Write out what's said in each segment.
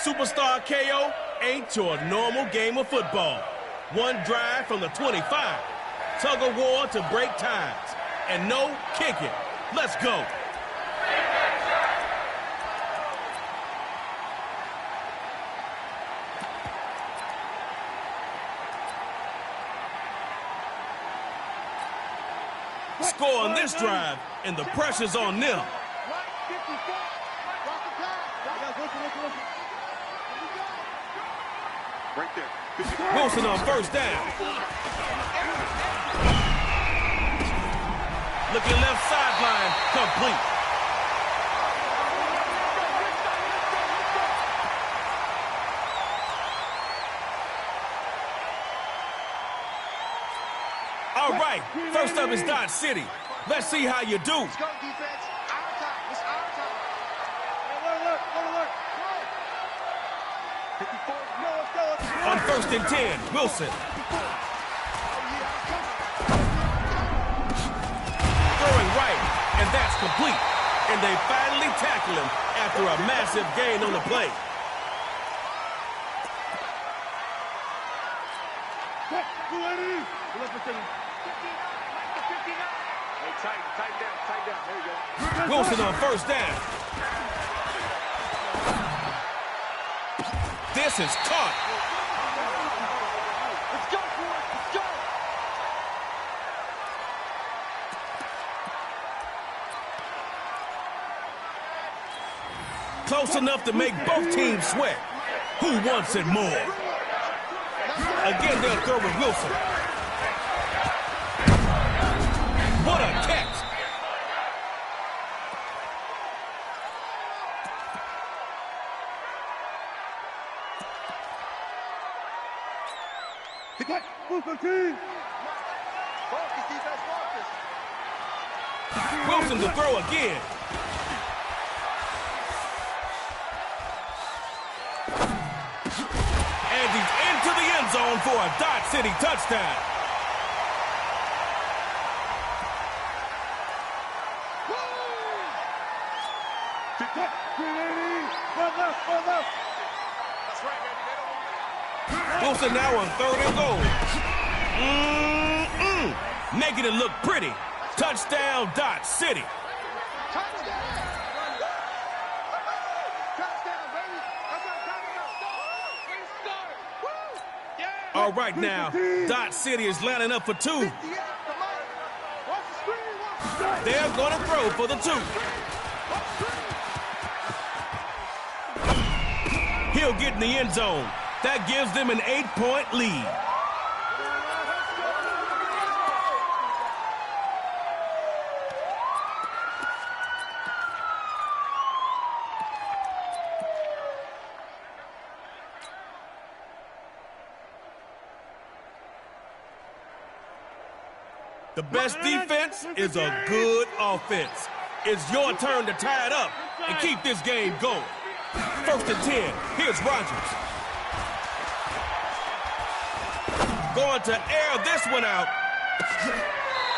Superstar KO ain't your normal game of football. One drive from the 25. Tug of war to break ties. And no kicking. Let's go. Score on this drive, and the pressure's on them. Right there. Wilson on first down. Looking left sideline, complete. All right, first up is Dodge City. Let's see how you do. Let's go, defense. Our time. It's our time. Hey, On first and 10, Wilson. Throwing right, and that's complete. And they finally tackle him after a massive gain on the play. Tighten down. There you go. Wilson on first down. This is caught. Let's go, boys. Let's go. Close enough to make both teams sweat. Who wants it more? Again, they'll throw with Wilson. What a catch. Wilson to throw again. And he's into the end zone for a Dodge City touchdown. Wilson now on third and goal. Making it look pretty. Touchdown, Dodge City. All right now, Dodge City is lining up for two. They're going to throw for the two. He'll get in the end zone. That gives them an 8-point lead. The best defense is a good offense. It's your turn to tie it up and keep this game going. First and 10, here's Rodgers. Going to air this one out.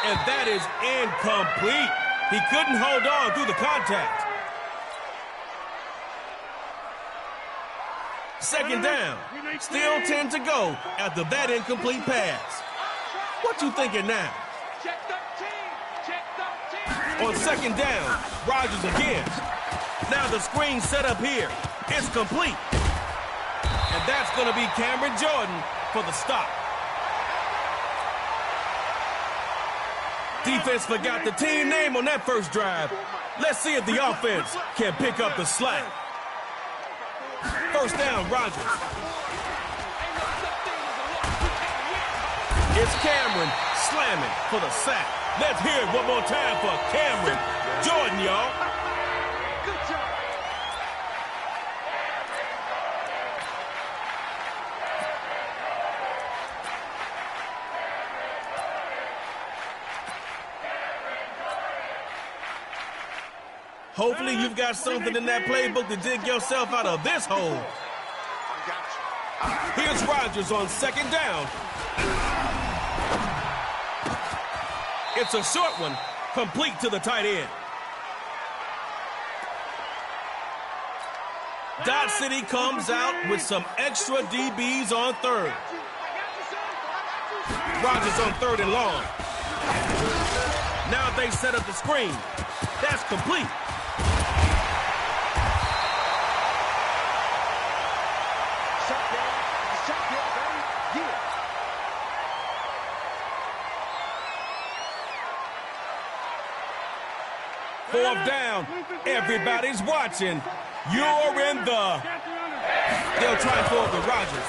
And that is incomplete. He couldn't hold on through the contact. Second down. Still 10 to go after that incomplete pass. What you thinking now? On second down, Rodgers again. Now the screen set up here. It's complete. And that's going to be Cameron Jordan for the stop. Defense forgot the team name on that first drive. Let's see if the offense can pick up the slack. First down, Rodgers. It's Cameron slamming for the sack. Let's hear it one more time for Cameron Jordan, y'all. Good job. Hopefully you've got something in that playbook to dig yourself out of this hole. Here's Rodgers on second down. It's a short one, complete to the tight end. Dot City comes out with some extra DBs on third. Rodgers on third and long. Now they set up the screen. That's complete. Fourth down. Everybody's watching. You're in the... They'll try for it with Rodgers.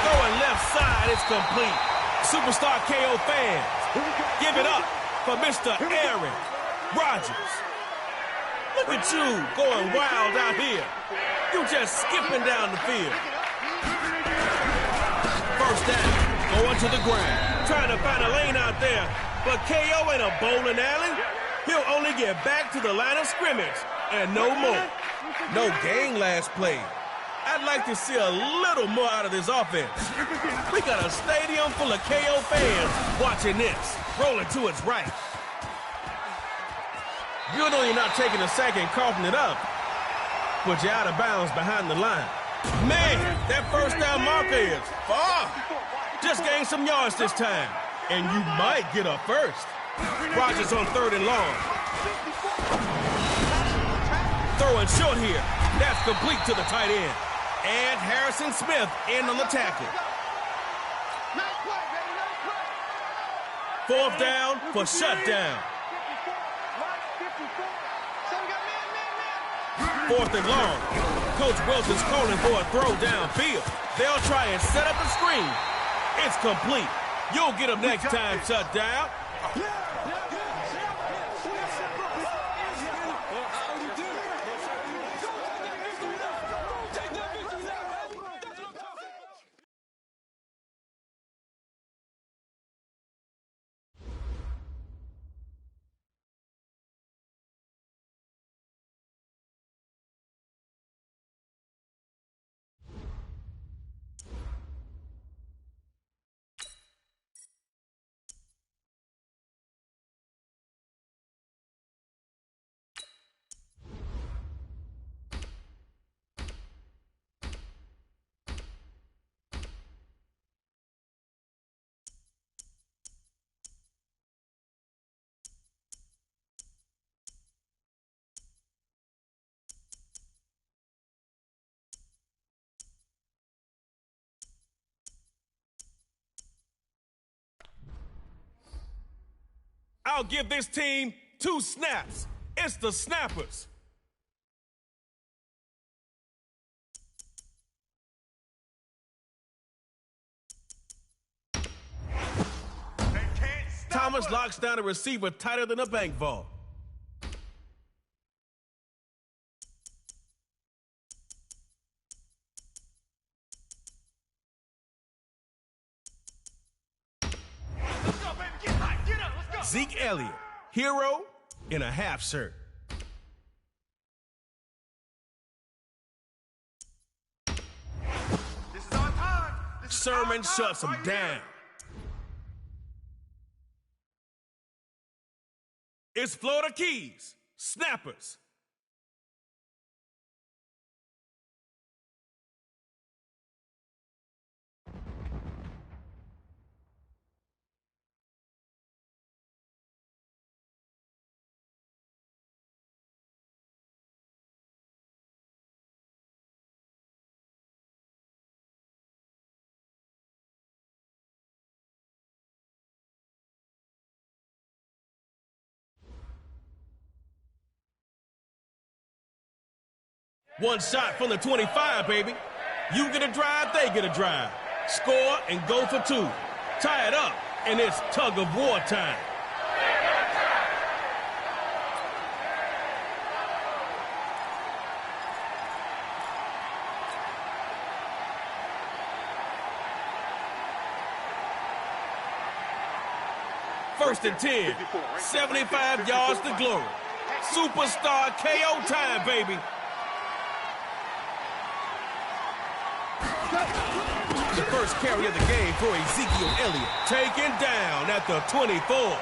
Going left side, it's complete. Superstar KO fans, give it up for Mr. Aaron Rodgers. Look at you going wild out here. You just skipping down the field. First down. Going to the ground, trying to find a lane out there. But KO ain't a bowling alley. He'll only get back to the line of scrimmage and no more. No gain last play. I'd like to see a little more out of this offense. We got a stadium full of KO fans watching this. Rolling to its right. You know you're not taking a sack and coughing it up, but you're out of bounds behind the line. Man, that first down marker is far. Just gain some yards this time, and you might get a first. Rodgers on third and long. Throwing short here. That's complete to the tight end. And Harrison Smith in on the tackle. Fourth down for shutdown. Fourth and long. Coach Wilson's calling for a throw downfield. They'll try and set up a screen. It's complete. You'll get him next time, shutdown. I'll give this team 2 snaps. It's the Snappers. Thomas locks down a receiver tighter than a bank vault. Zeke Elliott, hero in a half shirt. This is our time. Sherman shuts him down. It's Florida Keys, Snappers. One shot from the 25, baby. You get a drive, they get a drive. Score and go for 2. Tie it up, and it's tug of war time. First and 10, 75 yards to glory. Superstar KO time, baby. The first carry of the game for Ezekiel Elliott. Taken down at the 24.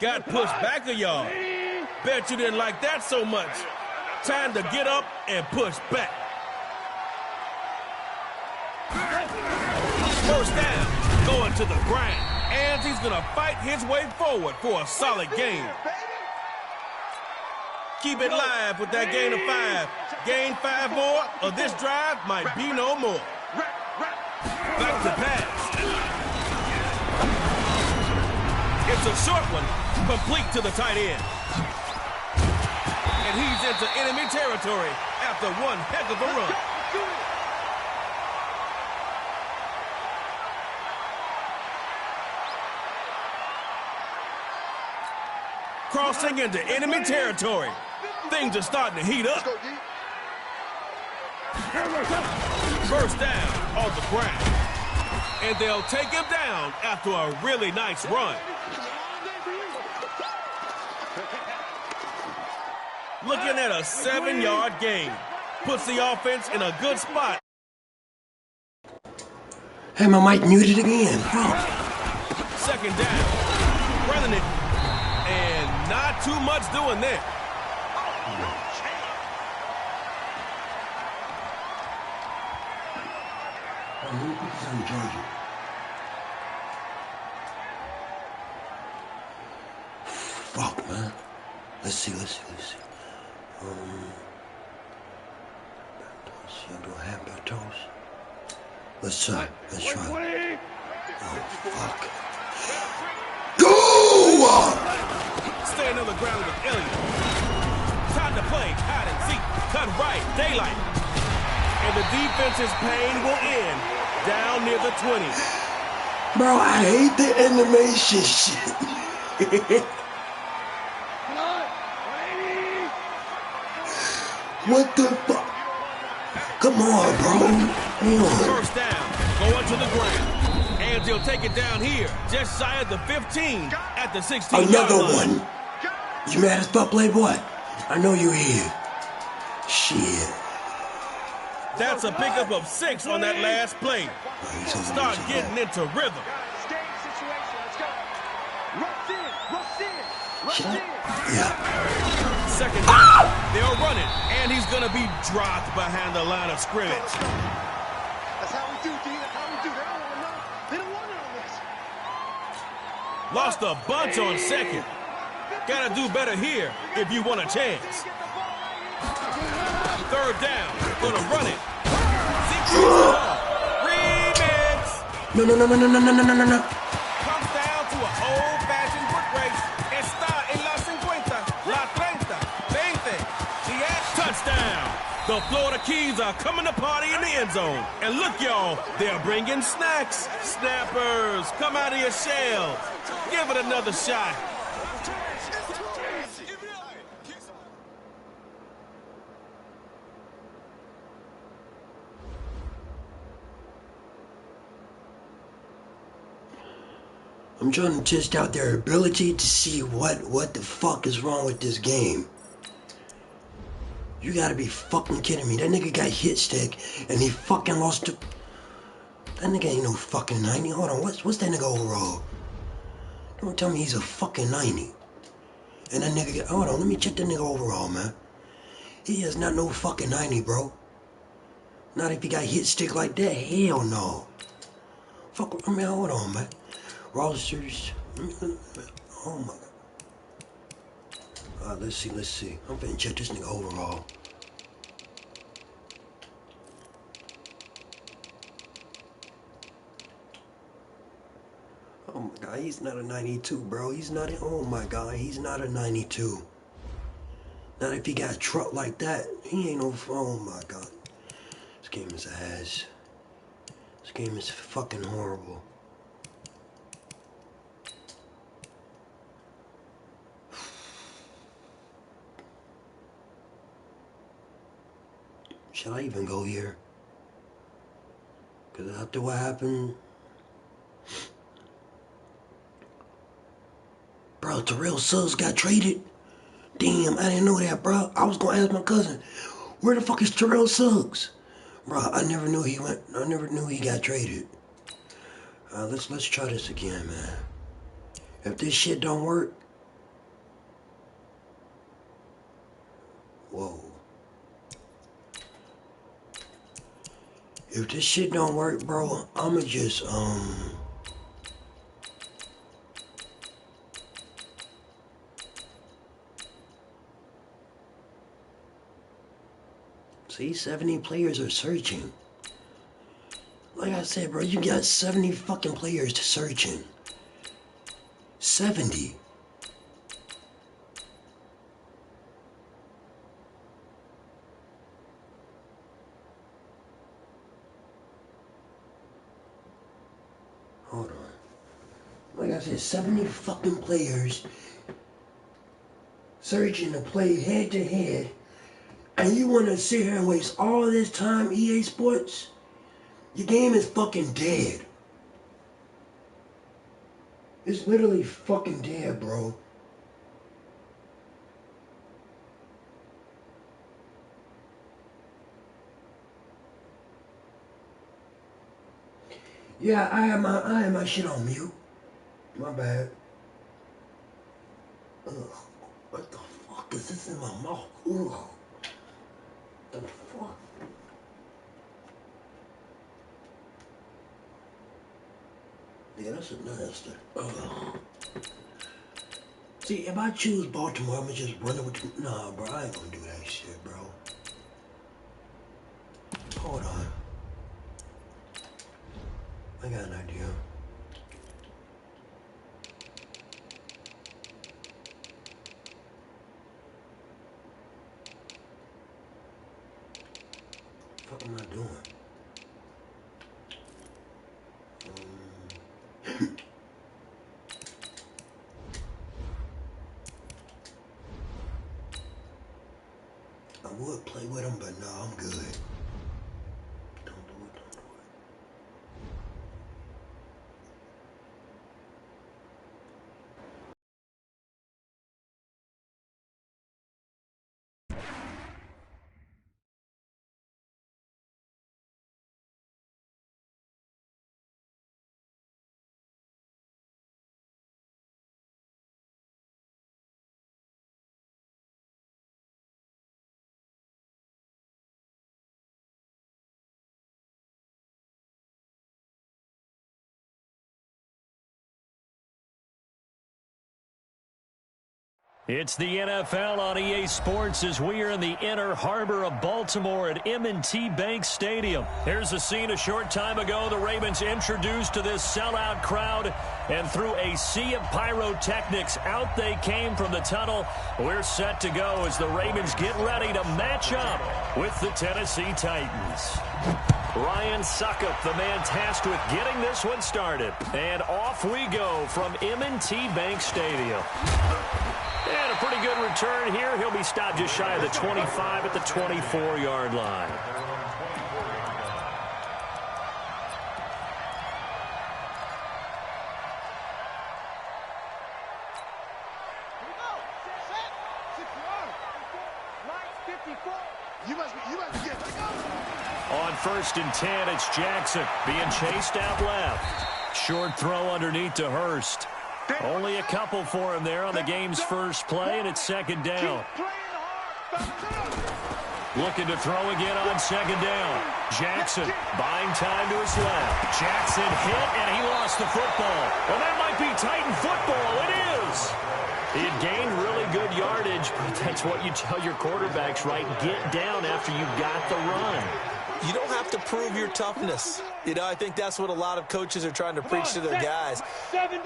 Got pushed back a yard. Bet you didn't like that so much. Time to get up and push back. First down, going to the ground. And he's going to fight his way forward for a solid gain. Keep it live with that gain of 5. Gain 5 more, or this drive might be no more. Back to pass. It's a short one, complete to the tight end. And he's into enemy territory after one heck of a run. Crossing into enemy territory. Things are starting to heat up. First down on the ground. And they'll take him down after a really nice run. Looking at a 7-yard gain. Puts the offense in a good spot. Hey, my mic muted again. Second down. Running it. And not too much doing there. Fuck, man. Let's see. Y'all do a hamburger toast? Let's try. Oh, fuck. Go! Staying on the ground with Elliott. Time to play hide and seek. Cut right, daylight. And the defense's pain will end down near the 20. Bro, I hate the animation shit. What the fuck? Come on, bro. First down, going to the ground. And he'll take it down here, just shy of the 15 at the 16. Another one. You mad as fuck, Playboy? I know you here. Shit. That's a pickup of 6 on that last play. Start getting into rhythm. Yeah. Second down, they'll run it, and he's going to be dropped behind the line of scrimmage. That's how we do, D. That's how we do. They don't want it on this. Lost a bunch on second. Got to do better here if you want a chance. Third down, going to run it. Remix. No. Comes down to an old-fashioned foot race. Está en la 50, la 30, 20. Touchdown. The Florida Keys are coming to party in the end zone. And look, y'all, they're bringing snacks. Snappers, come out of your shell. Give it another shot. I'm trying to test out their ability to see what the fuck is wrong with this game. You gotta be fucking kidding me. That nigga got hit stick and he fucking lost to... That nigga ain't no fucking 90. Hold on, what's that nigga overall? Don't tell me he's a fucking 90. And that nigga get... Hold on, let me check that nigga overall, man. He is not no fucking 90, bro. Not if he got hit stick like that. Hell no. Fuck, I mean, hold on, man. Rosters. Oh my god. Let's see. I'm finna check this nigga overall. Oh my god, he's not a 92, bro. He's not a, oh my god, he's not a 92. Not if he got truck like that. He ain't no, oh my god. This game is ass. This game is fucking horrible. Should I even go here? Because after what happened... Bro, Terrell Suggs got traded? Damn, I didn't know that, bro. I was going to ask my cousin, where the fuck is Terrell Suggs? Bro, I never knew he got traded. Let's try this again, man. If this shit don't work, Whoa. If this shit don't work, bro, I'ma just, see, 70 players are searching. Like I said, bro, you got 70 fucking players to searching. 70. Hold on. Like I said, 70 fucking players searching to play head to head. And you want to sit here and waste all this time, EA Sports? Your game is fucking dead. It's literally fucking dead, bro. Yeah, I have my shit on mute. My bad. Ugh. What the fuck is this in my mouth? Ugh. The fuck? Yeah, that's a nasty. Ugh. See, if I choose Baltimore, I'm gonna just run it with you. Nah, bro, I ain't gonna do that shit, bro. Hold on. I got an idea. What the fuck am I doing? I would play with him, but no, I'm good. Don't do it, don't do it. It's the NFL on EA Sports as we are in the inner harbor of Baltimore at M&T Bank Stadium. Here's a scene a short time ago. The Ravens introduced to this sellout crowd, and through a sea of pyrotechnics, out they came from the tunnel. We're set to go as the Ravens get ready to match up with the Tennessee Titans. Ryan Suckup, the man tasked with getting this one started. And off we go from M&T Bank Stadium. And a pretty good return here. He'll be stopped just shy of the 25 at the 24-yard line. On 1st and 10, it's Jackson being chased out left. Short throw underneath to Hurst. Only a couple for him there on the game's first play, and it's 2nd down. Looking to throw again on 2nd down. Jackson buying time to his left. Jackson hit, and he lost the football. Well, that might be Titan football. It is. He had gained really good yardage, but that's what you tell your quarterbacks, right? Get down after you've got the run. You don't have to prove your toughness. You know, I think that's what a lot of coaches are trying to preach to their guys.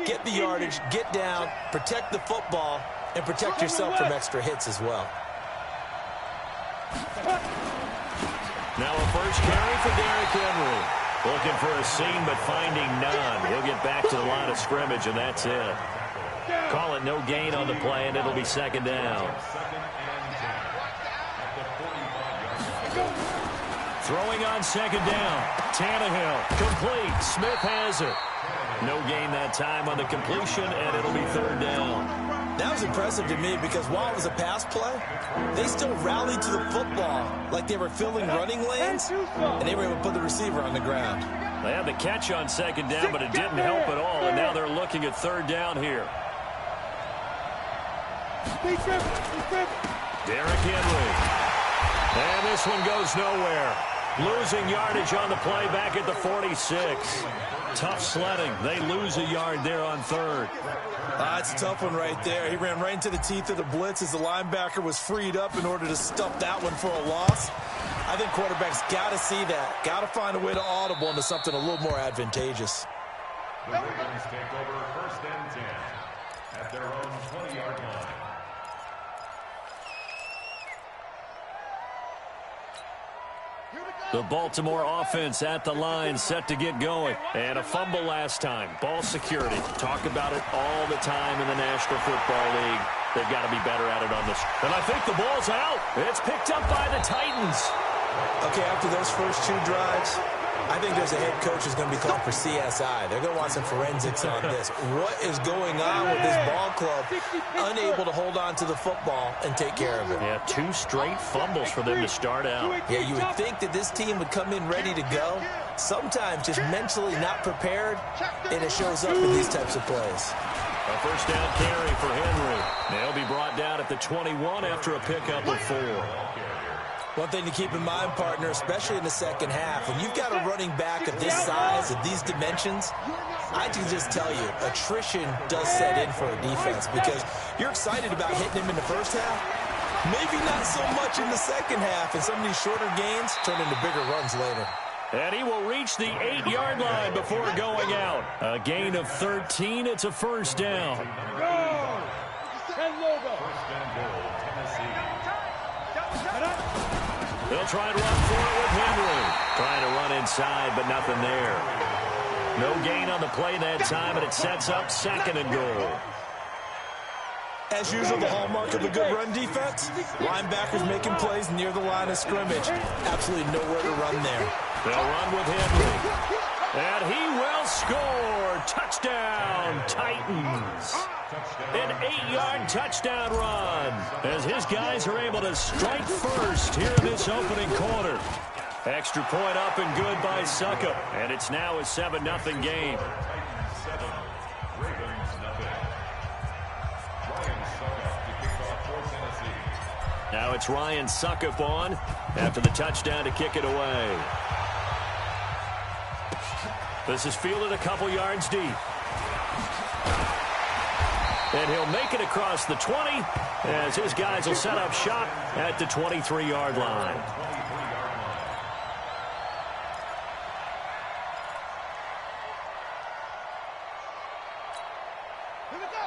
Get the yardage, get down, protect the football, and protect yourself from extra hits as well. Now a first carry for Derrick Henry. Looking for a seam, but finding none. He'll get back to the line of scrimmage, and that's it. Call it no gain on the play, and it'll be 2nd down. Throwing on 2nd down. Tannehill, complete. Smith has it. No gain that time on the completion, and it'll be 3rd down. That was impressive to me because while it was a pass play, they still rallied to the football like they were filling running lanes, and they were able to put the receiver on the ground. They had the catch on 2nd down, but it didn't help at all, and now they're looking at 3rd down here. Derrick Henry. And this one goes nowhere. Losing yardage on the play back at the 46. Tough sledding. They lose a yard there on third. It's a tough one right there. He ran right into the teeth of the blitz as the linebacker was freed up in order to stuff that one for a loss. I think quarterbacks got to see that. Got to find a way to audible into something a little more advantageous. The Ravens take over 1st and 10 at their own 20-yard line. The Baltimore offense at the line, set to get going. And a fumble last time. Ball security. Talk about it all the time in the National Football League. They've got to be better at it on this. And I think the ball's out. It's picked up by the Titans. Okay, after those first 2 drives, I think there's a head coach who's going to be called for CSI. They're going to want some forensics on this. What is going on with this ball club? Unable to hold on to the football and take care of it. Yeah, 2 straight fumbles for them to start out. Yeah, you would think that this team would come in ready to go. Sometimes just mentally not prepared, and it shows up in these types of plays. A first down carry for Henry. They'll be brought down at the 21 after a pickup of 4. One thing to keep in mind, partner, especially in the second half, when you've got a running back of this size, of these dimensions, I can just tell you, attrition does set in for a defense because you're excited about hitting him in the first half. Maybe not so much in the second half, and some of these shorter gains turn into bigger runs later. And he will reach the 8-yard line before going out. A gain of 13. It's a first down. Go! First and goal, Tennessee. They'll try and run for it with Henry. Trying to run inside, but nothing there. No gain on the play that time, and it sets up 2nd and goal. As usual, the hallmark of a good run defense, linebackers making plays near the line of scrimmage. Absolutely nowhere to run there. They'll run with Henry. And he will score. Touchdown, Titans. An 8-yard touchdown run as his guys are able to strike first here in this opening quarter. Extra point up and good by Suckup. And it's now a 7-0 game. 7, Ravens nothing. Ryan Suckup to kick off for Tennessee. Now it's Ryan Suckup on after the touchdown to kick it away. This is fielded a couple yards deep. And he'll make it across the 20 as his guys will set up shop at the 23-yard line.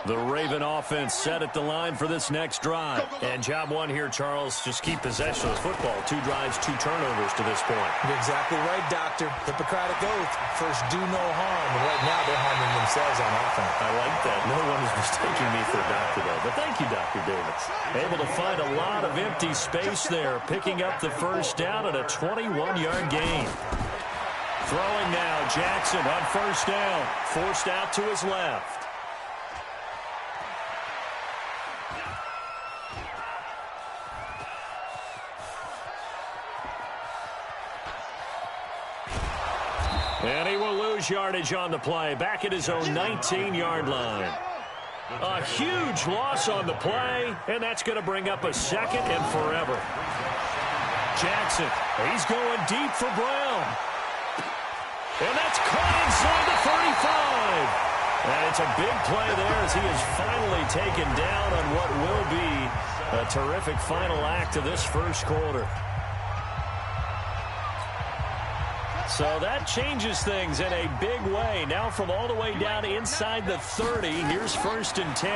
The Raven offense set at the line for this next drive. And job one here, Charles, just keep possession of the football. 2 drives, 2 turnovers to this point. You're exactly right, Doctor. Hippocratic oath. First, do no harm. And right now, they're harming themselves on offense. I like that. No one is mistaking me for a doctor, though. But thank you, Dr. Davis. Able to find a lot of empty space there, picking up the first down at a 21-yard gain. Throwing now, Jackson on first down. Forced out to his left. And he will lose yardage on the play, back at his own 19-yard line. A huge loss on the play, and that's going to bring up a 2nd and forever. Jackson, he's going deep for Brown. And that's caught inside the 35. And it's a big play there as he is finally taken down on what will be a terrific final act of this first quarter. So that changes things in a big way. Now from all the way down inside the 30, here's 1st and 10.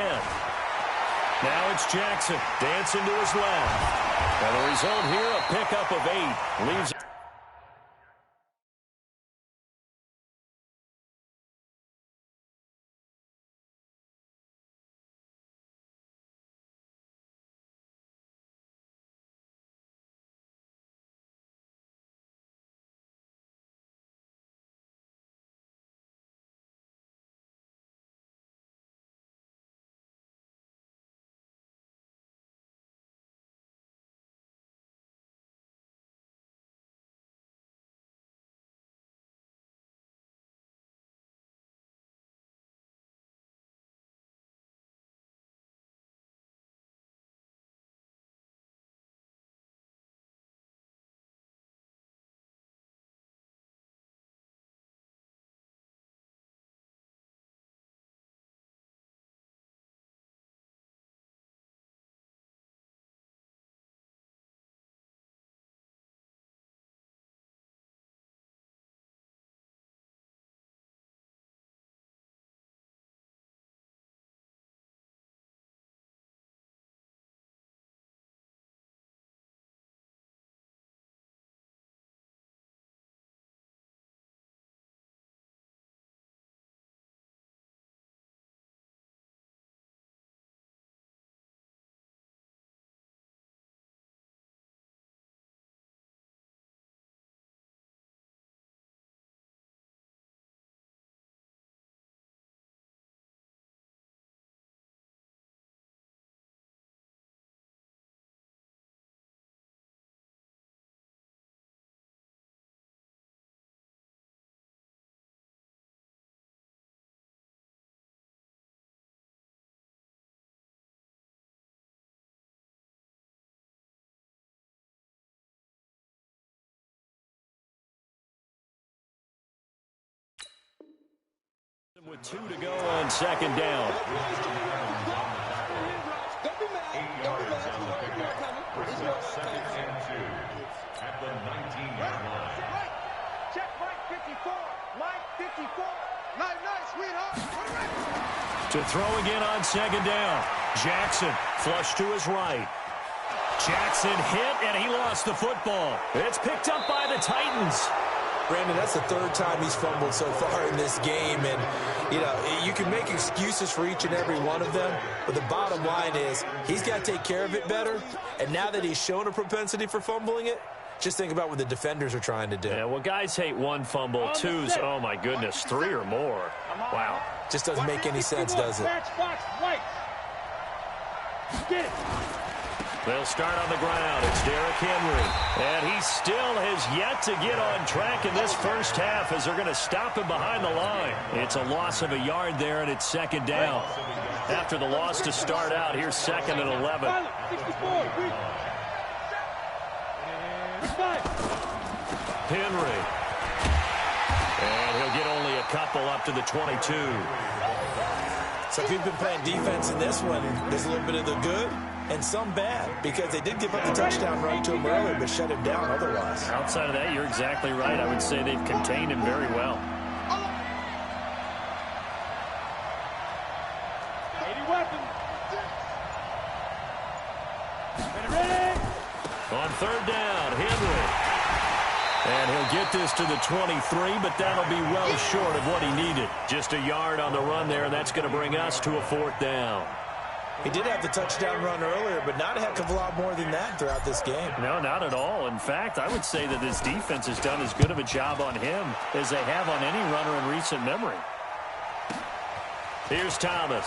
Now it's Jackson dancing to his left. And the result here, a pickup of 8. Leaves With 2 to go on second down. 8 yards on the pickup. First up, second and 2 at the 19-yard line. Check Mike 54. Mike 54. Night, sweetheart. To throw again on second down. Jackson flush to his right. Jackson hit, and he lost the football. It's picked up by the Titans. Brandon, that's the third time he's fumbled so far in this game. And, you know, you can make excuses for each and every one of them. But the bottom line is he's got to take care of it better. And now that he's shown a propensity for fumbling it, just think about what the defenders are trying to do. Yeah, well, guys hate 1 fumble, 2's, oh, my goodness, 3 or more. Wow. Just doesn't make any sense, does it? They'll start on the ground. It's Derrick Henry. And he still has yet to get on track in this first half as they're going to stop him behind the line. It's a loss of a yard there, and it's second down. After the loss to start out, here's second and 11. Henry. And he'll get only a couple up to the 22. So if you've been playing defense in this one, there's a little bit of the good and some bad, because they did give up the touchdown run to him earlier but shut him down otherwise. Outside of that, you're exactly right. I would say they've contained him very well. On third down, Henry. And he'll get this to the 23, but that'll be well short of what he needed. Just a yard on the run there, and that's going to bring us to a fourth down. He did have the touchdown run earlier, but not a heck of a lot more than that throughout this game. No, not at all. In fact, I would say that this defense has done as good of a job on him as they have on any runner in recent memory. Here's Thomas.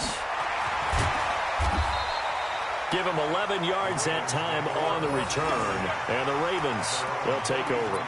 Give him 11 yards that time on the return. And the Ravens, they'll take over.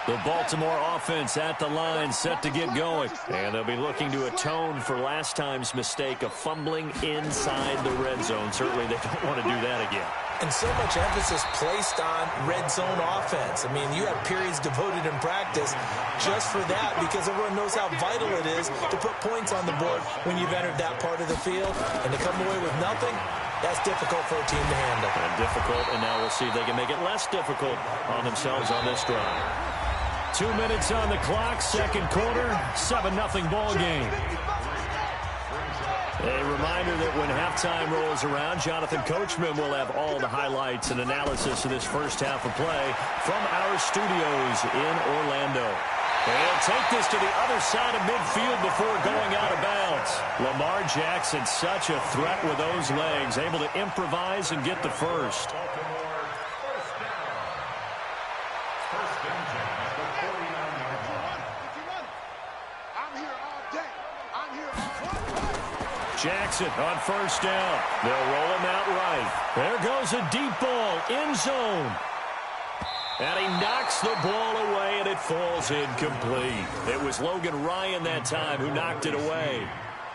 The Baltimore offense at the line, set to get going. And they'll be looking to atone for last time's mistake of fumbling inside the red zone. Certainly they don't want to do that again. And so much emphasis placed on red zone offense. I mean, you have periods devoted in practice just for that, because everyone knows how vital it is to put points on the board when you've entered that part of the field. And to come away with nothing, that's difficult for a team to handle. And difficult, and now we'll see if they can make it less difficult on themselves on this drive. 2 minutes on the clock, second quarter, 7-0 ball game. A reminder that when halftime rolls around, Jonathan Coachman will have all the highlights and analysis of this first half of play from our studios in Orlando. And he'll take this to the other side of midfield before going out of bounds. Lamar Jackson, such a threat with those legs, able to improvise and get the first. Jackson on first down. They'll roll him out right. There goes a deep ball, end zone. And he knocks the ball away, and it falls incomplete. It was Logan Ryan that time who knocked it away.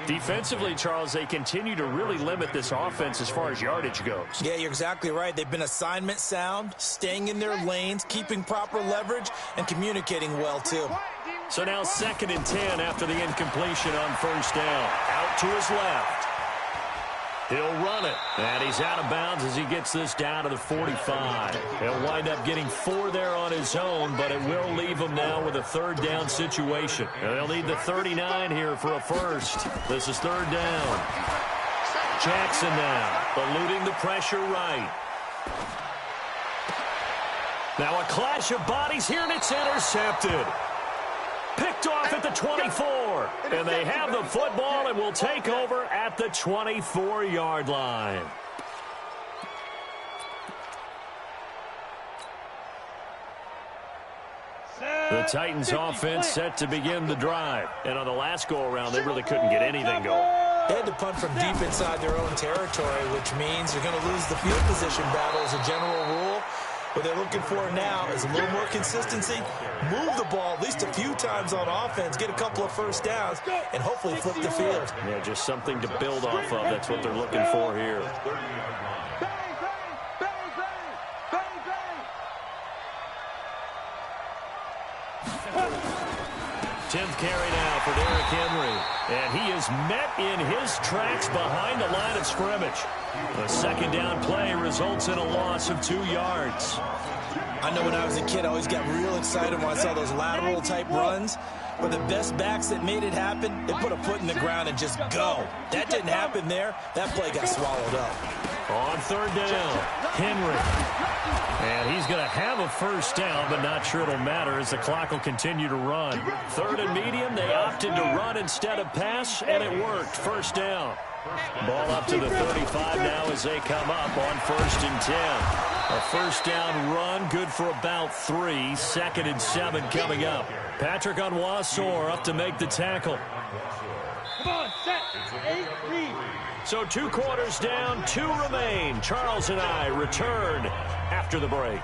Defensively, Charles, they continue to really limit this offense as far as yardage goes. Yeah, you're exactly right. They've been assignment sound, staying in their lanes, keeping proper leverage, and communicating well, too. So now 2nd and 10 after the incompletion on first down. Out to his left. He'll run it. And he's out of bounds as he gets this down to the 45. He'll wind up getting 4 there on his own, but it will leave him now with a third down situation. And they'll need the 39 here for a first. This is third down. Jackson now, eluding the pressure right. Now a clash of bodies here, and it's intercepted. Picked off at the 24. And they have the football and will take over at the 24-yard line. The Titans offense set to begin the drive. And on the last go-around, they really couldn't get anything going. They had to punt from deep inside their own territory, which means they're going to lose the field position battle as a general rule. What they're looking for now is a little more consistency, move the ball at least a few times on offense, get a couple of first downs, and hopefully flip the field. Yeah, just something to build off of. That's what they're looking for here. carry now for Derrick Henry. And he is met in his tracks behind the line of scrimmage. The second down play results in a loss of 2 yards. I know when I was a kid, I always got real excited when I saw those lateral-type runs. But the best backs that made it happen, they put a foot in the ground and just go. That didn't happen there. That play got swallowed up. On third down, Henry. And he's going to have a first down, but not sure it'll matter as the clock will continue to run. Third and medium, they opted to run instead of pass, and it worked. First down. Ball up to the 35 now as they come up on 1st and 10. A first down run, good for about 3. 2nd and 7 coming up. Patrick Onwuasor up to make the tackle. Come on, set. 8, read. So 2 quarters down, 2 remain. Charles and I return after the break.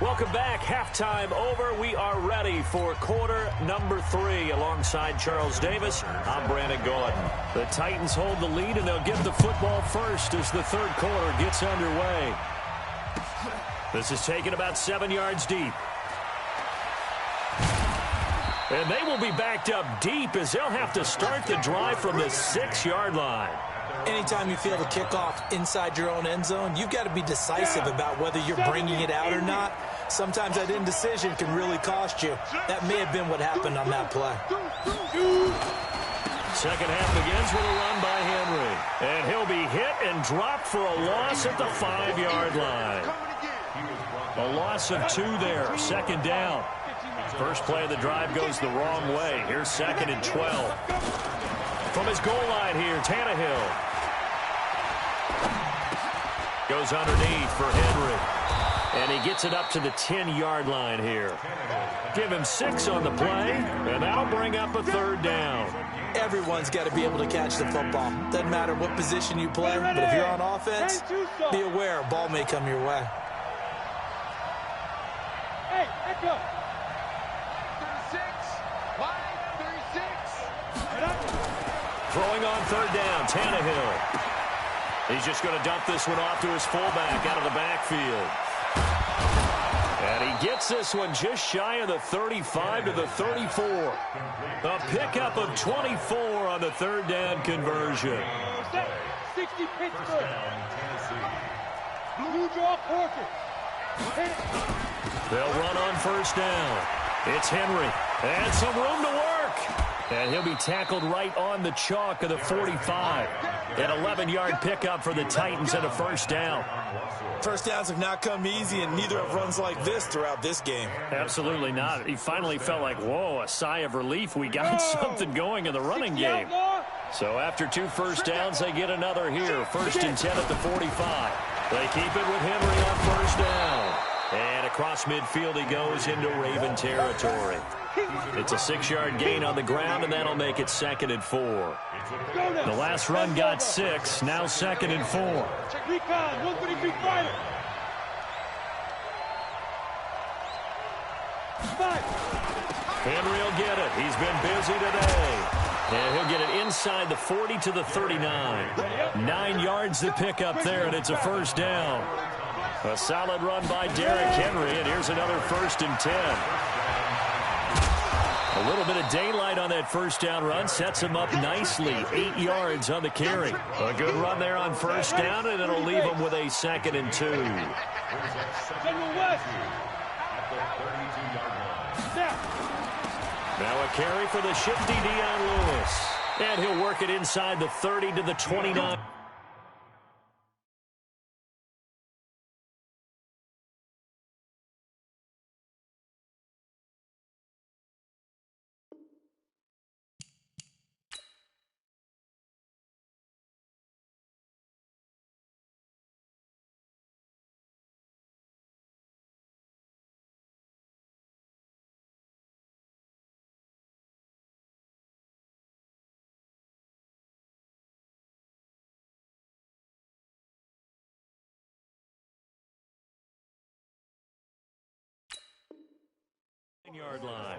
Welcome back. Halftime over. We are ready for quarter number 3. Alongside Charles Davis, I'm Brandon Gordon. The Titans hold the lead, and they'll get the football first as the third quarter gets underway. This is taken about 7 yards deep. And they will be backed up deep as they'll have to start the drive from the 6-yard line. Anytime you feel the kickoff inside your own end zone, you've got to be decisive about whether you're bringing it out or not. Sometimes that indecision can really cost you. That may have been what happened on that play. Second half begins with a run by Henry. And he'll be hit and dropped for a loss at the 5-yard line. A loss of 2 there. Second down. First play of the drive goes the wrong way. Here's 2nd and 12. From his goal line here, Tannehill. Goes underneath for Henry. And he gets it up to the 10-yard line here. Give him 6 on the play, and that'll bring up a third down. Everyone's got to be able to catch the football. Doesn't matter what position you play, but if you're on offense, be aware a ball may come your way. Hey, echo. 36. Throwing on third down, Tannehill. He's just going to dump this one off to his fullback out of the backfield. And he gets this one just shy of the 35 to the 34. A pickup of 24 on the third down conversion. 60 Pittsburgh. Blue draw Porter. They'll run on first down. It's Henry. And some room to work. And he'll be tackled right on the chalk of the 45. An 11-yard pickup for the Titans and a first down. First downs have not come easy, and neither have runs like this throughout this game. Absolutely not. He finally felt like, whoa, a sigh of relief. We got something going in the running game. So after 2 first downs, they get another here. 1st and 10 at the 45. They keep it with Henry on first down. And across midfield he goes into Raven territory. It's a 6-yard gain on the ground, and that'll make it 2nd and 4. The last run got 6, now 2nd and 4. Recon, 133 fighter. 5. Henry will get it. He's been busy today. And he'll get it inside the 40 to the 39. 9 yards to pick up there, and it's a first down. A solid run by Derrick Henry, and here's another 1st and 10. A little bit of daylight on that first down run sets him up nicely. 8 yards on the carry. A good run there on first down, and it'll leave him with a 2nd and 2. Now a carry for the shifty Dion Lewis. And he'll work it inside the 30 to the 29. Yard line.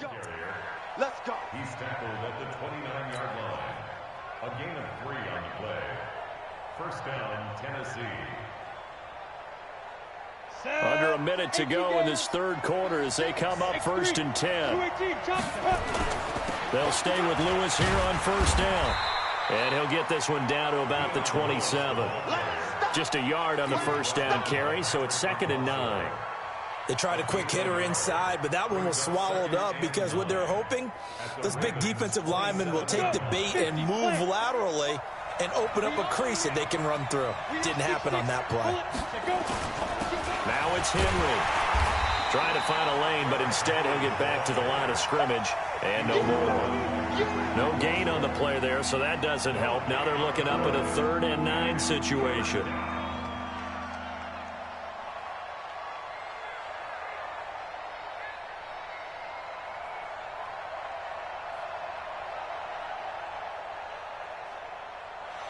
Let's go. He's tackled at the 29-yard line. A gain of 3 on the play. First down, Tennessee. Under a minute to go in this third quarter as they come up 1st and 10. They'll stay with Lewis here on first down. And he'll get this one down to about the 27. Just a yard on the first down carry, so it's 2nd and 9. They tried a quick hitter inside, but that one was swallowed up because what they're hoping, those big defensive linemen will take the bait and move laterally and open up a crease that they can run through. Didn't happen on that play. Now it's Henry. Trying to find a lane, but instead he'll get back to the line of scrimmage and no more. No gain on the play there, so that doesn't help. Now they're looking up at a 3rd and 9 situation.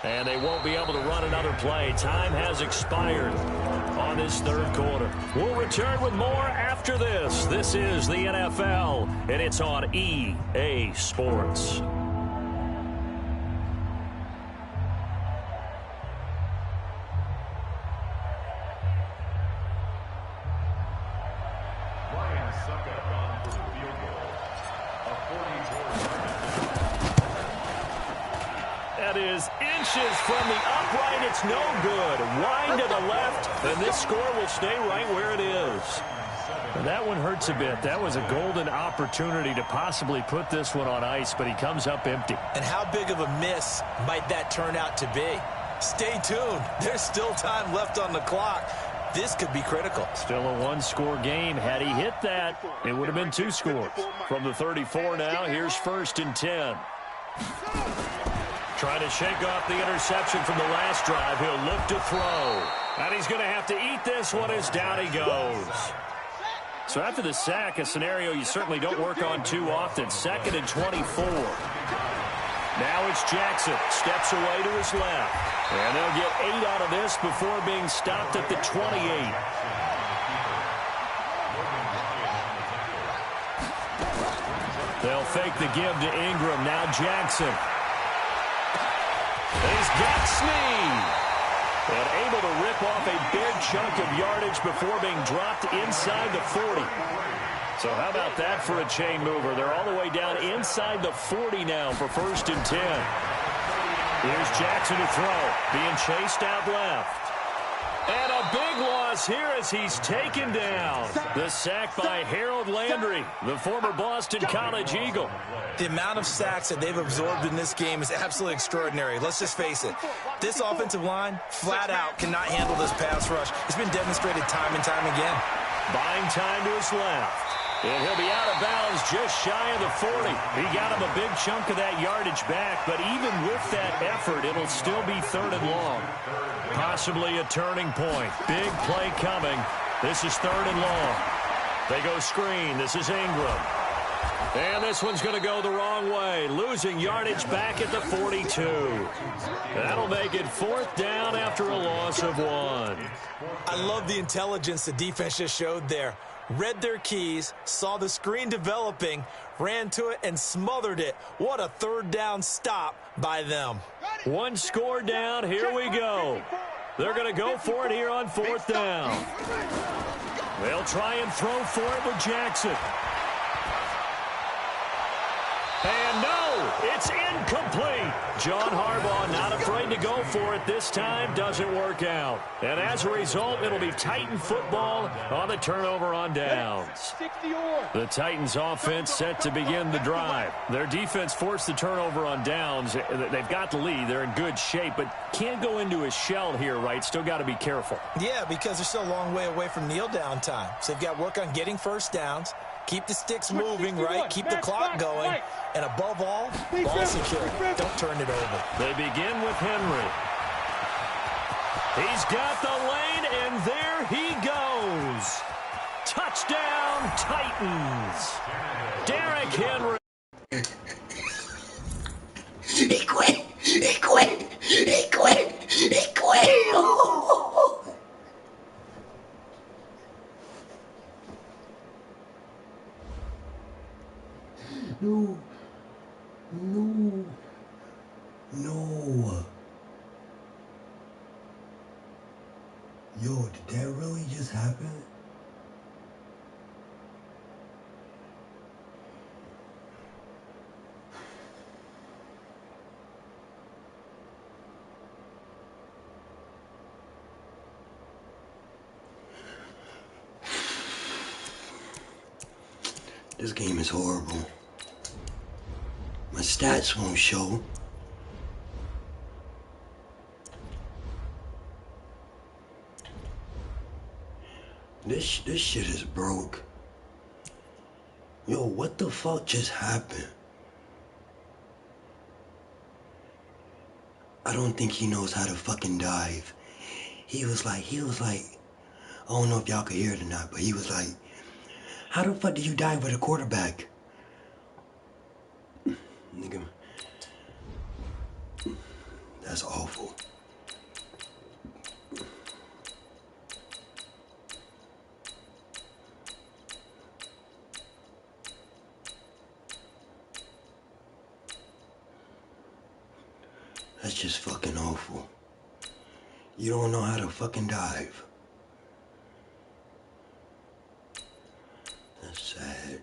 And they won't be able to run another play. Time has expired on this 3rd quarter. We'll return with more after this. This is the NFL, and it's on EA Sports. Ryan Sucka gone for the field goal. A 44-yard. That is inches from the upright. It's no good. Wide to the left, and this score will stay right where it is. Well, that one hurts a bit. That was a golden opportunity to possibly put this one on ice, but he comes up empty. And how big of a miss might that turn out to be? Stay tuned. There's still time left on the clock. This could be critical. Still a 1-score game. Had he hit that, it would have been 2 scores. From the 34 now, here's 1st and 10. Trying to shake off the interception from the last drive. He'll look to throw. And he's going to have to eat this one as down he goes. So after the sack, a scenario you certainly don't work on too often. 2nd and 24. Now it's Jackson. Steps away to his left. And they'll get 8 out of this before being stopped at the 28. They'll fake the give to Ingram. Now Jackson. He's got Snead. And able to rip off a big chunk of yardage before being dropped inside the 40. So how about that for a chain mover? They're all the way down inside the 40 now for 1st and 10. Here's Jackson to throw. Being chased out left. And a big loss here as he's taken down. The sack by Harold Landry, the former Boston College Eagle. The amount of sacks that they've absorbed in this game is absolutely extraordinary. Let's just face it. This offensive line, flat out, cannot handle this pass rush. It's been demonstrated time and time again. Buying time to his left. And he'll be out of bounds just shy of the 40. He got him a big chunk of that yardage back, but even with that effort, it'll still be 3rd and long. Possibly a turning point. Big play coming. This is 3rd and long. They go screen. This is Ingram. And this one's going to go the wrong way. Losing yardage back at the 42. That'll make it 4th down after a loss of 1. I love the intelligence the defense just showed there. Read their keys, saw the screen developing, ran to it, and smothered it. What a 3rd down stop by them. 1 score down. Here we go. They're going to go for it here on 4th down. They'll try and throw for it with Jackson. And no, it's incomplete. John Harbaugh not afraid to go for it this time. Doesn't work out. And as a result, it'll be Titan football on the turnover on downs. The Titans offense set to begin the drive. Their defense forced the turnover on downs. They've got the lead. They're in good shape, but can't go into a shell here, right? Still got to be careful. Yeah, because they're still a long way away from kneel down time. So they've got to work on getting first downs. Keep the sticks moving, right? Keep the clock going. And above all, ball secure. Don't turn it over. They begin with Henry. He's got the lane, and there he goes. Touchdown, Titans. Derrick Henry. He quit. He quit. He quit. He quit. No. No. No. Yo, did that really just happen? This game is horrible. My stats won't show. This shit is broke. Yo, what the fuck just happened? I don't think he knows how to fucking dive. He was like, I don't know if y'all could hear it or not, but he was like, how the fuck did you dive with a quarterback? Nigga, that's awful. That's just fucking awful. You don't know how to fucking dive. That's sad.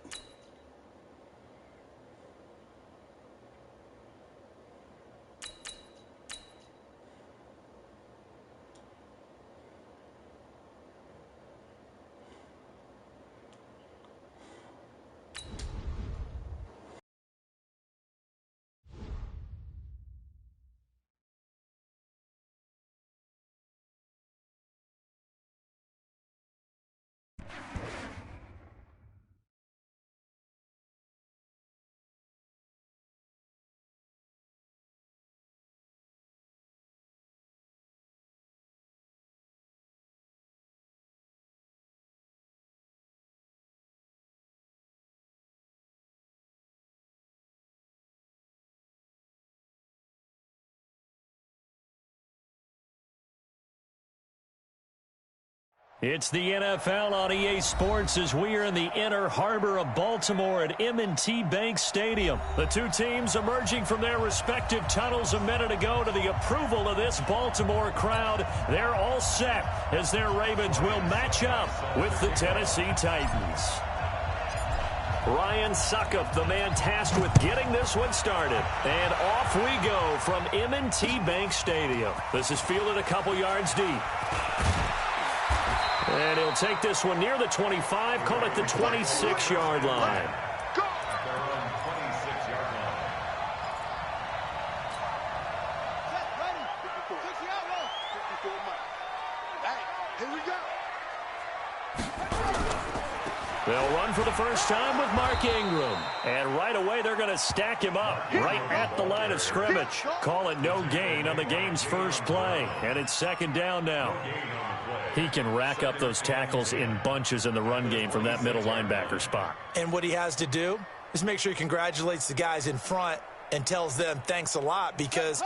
It's the NFL on EA Sports as we are in the inner harbor of Baltimore at M&T Bank Stadium. The two teams emerging from their respective tunnels a minute ago to the approval of this Baltimore crowd. They're all set as their Ravens will match up with the Tennessee Titans. Ryan Suckup, the man tasked with getting this one started. And off we go from M&T Bank Stadium. This is fielded a couple yards deep. And he'll take this one near the 25, call it the 26-yard line. They'll run for the first time with Mark Ingram. And right away, they're going to stack him up right at the line of scrimmage. Call it no gain on the game's first play. And it's second down now. He can rack up those tackles in bunches in the run game from that middle linebacker spot. And what he has to do is make sure he congratulates the guys in front and tells them thanks a lot, because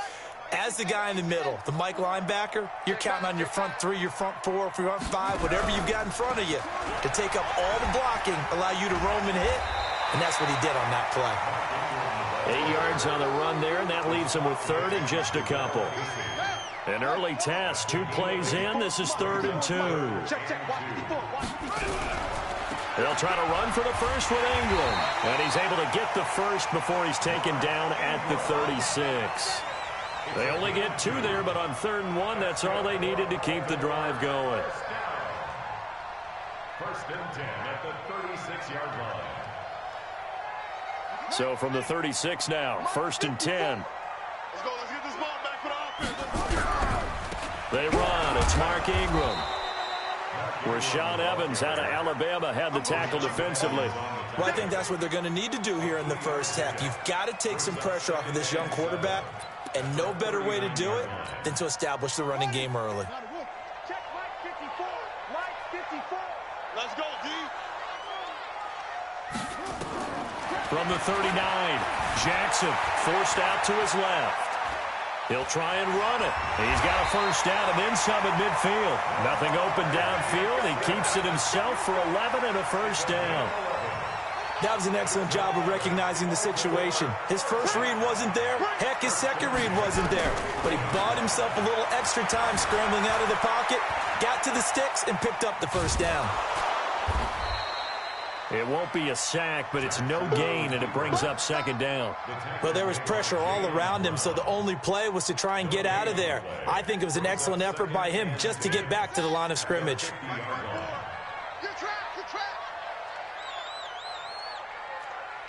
as the guy in the middle, the Mike linebacker, you're counting on your front three, your front four, your front five, whatever you've got in front of you to take up all the blocking, allow you to roam and hit, and that's what he did on that play. 8 yards on the run there, and that leaves him with third and just a couple. An early test, 2 plays in. This is 3rd and 2. They'll try to run for the first with Ingram. And he's able to get the first before he's taken down at the 36. They only get 2 there, but on 3rd and 1, that's all they needed to keep the drive going. 1st and 10 at the 36-yard line. So from the 36 now, 1st and 10. Let's go. Let's get this ball back for the offense. They run. It's Mark Ingram. Rashaan Evans out of Alabama had the tackle defensively. Well, I think that's what they're going to need to do here in the first half. You've got to take some pressure off of this young quarterback, and no better way to do it than to establish the running game early. Check Mike 54. Mike 54. Let's go, D. From the 39, Jackson forced out to his left. He'll try and run it. He's got a first down and then some at midfield. Nothing open downfield. He keeps it himself for 11 and a first down. That was an excellent job of recognizing the situation. His first read wasn't there. Heck, his second read wasn't there. But he bought himself a little extra time scrambling out of the pocket, got to the sticks, and picked up the first down. It won't be a sack, but it's no gain, and it brings up second down. Well, there was pressure all around him, so the only play was to try and get out of there. I think it was an excellent effort by him just to get back to the line of scrimmage.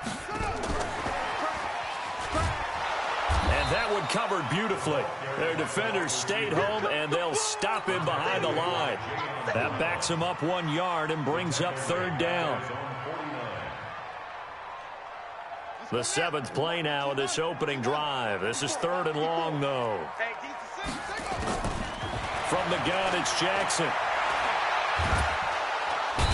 And that one covered beautifully. Their defenders stayed home, and they'll stop him behind the line. That backs him up 1 yard and brings up 3rd down. The 7th play now of this opening drive. This is 3rd and long, though. From the gun, it's Jackson.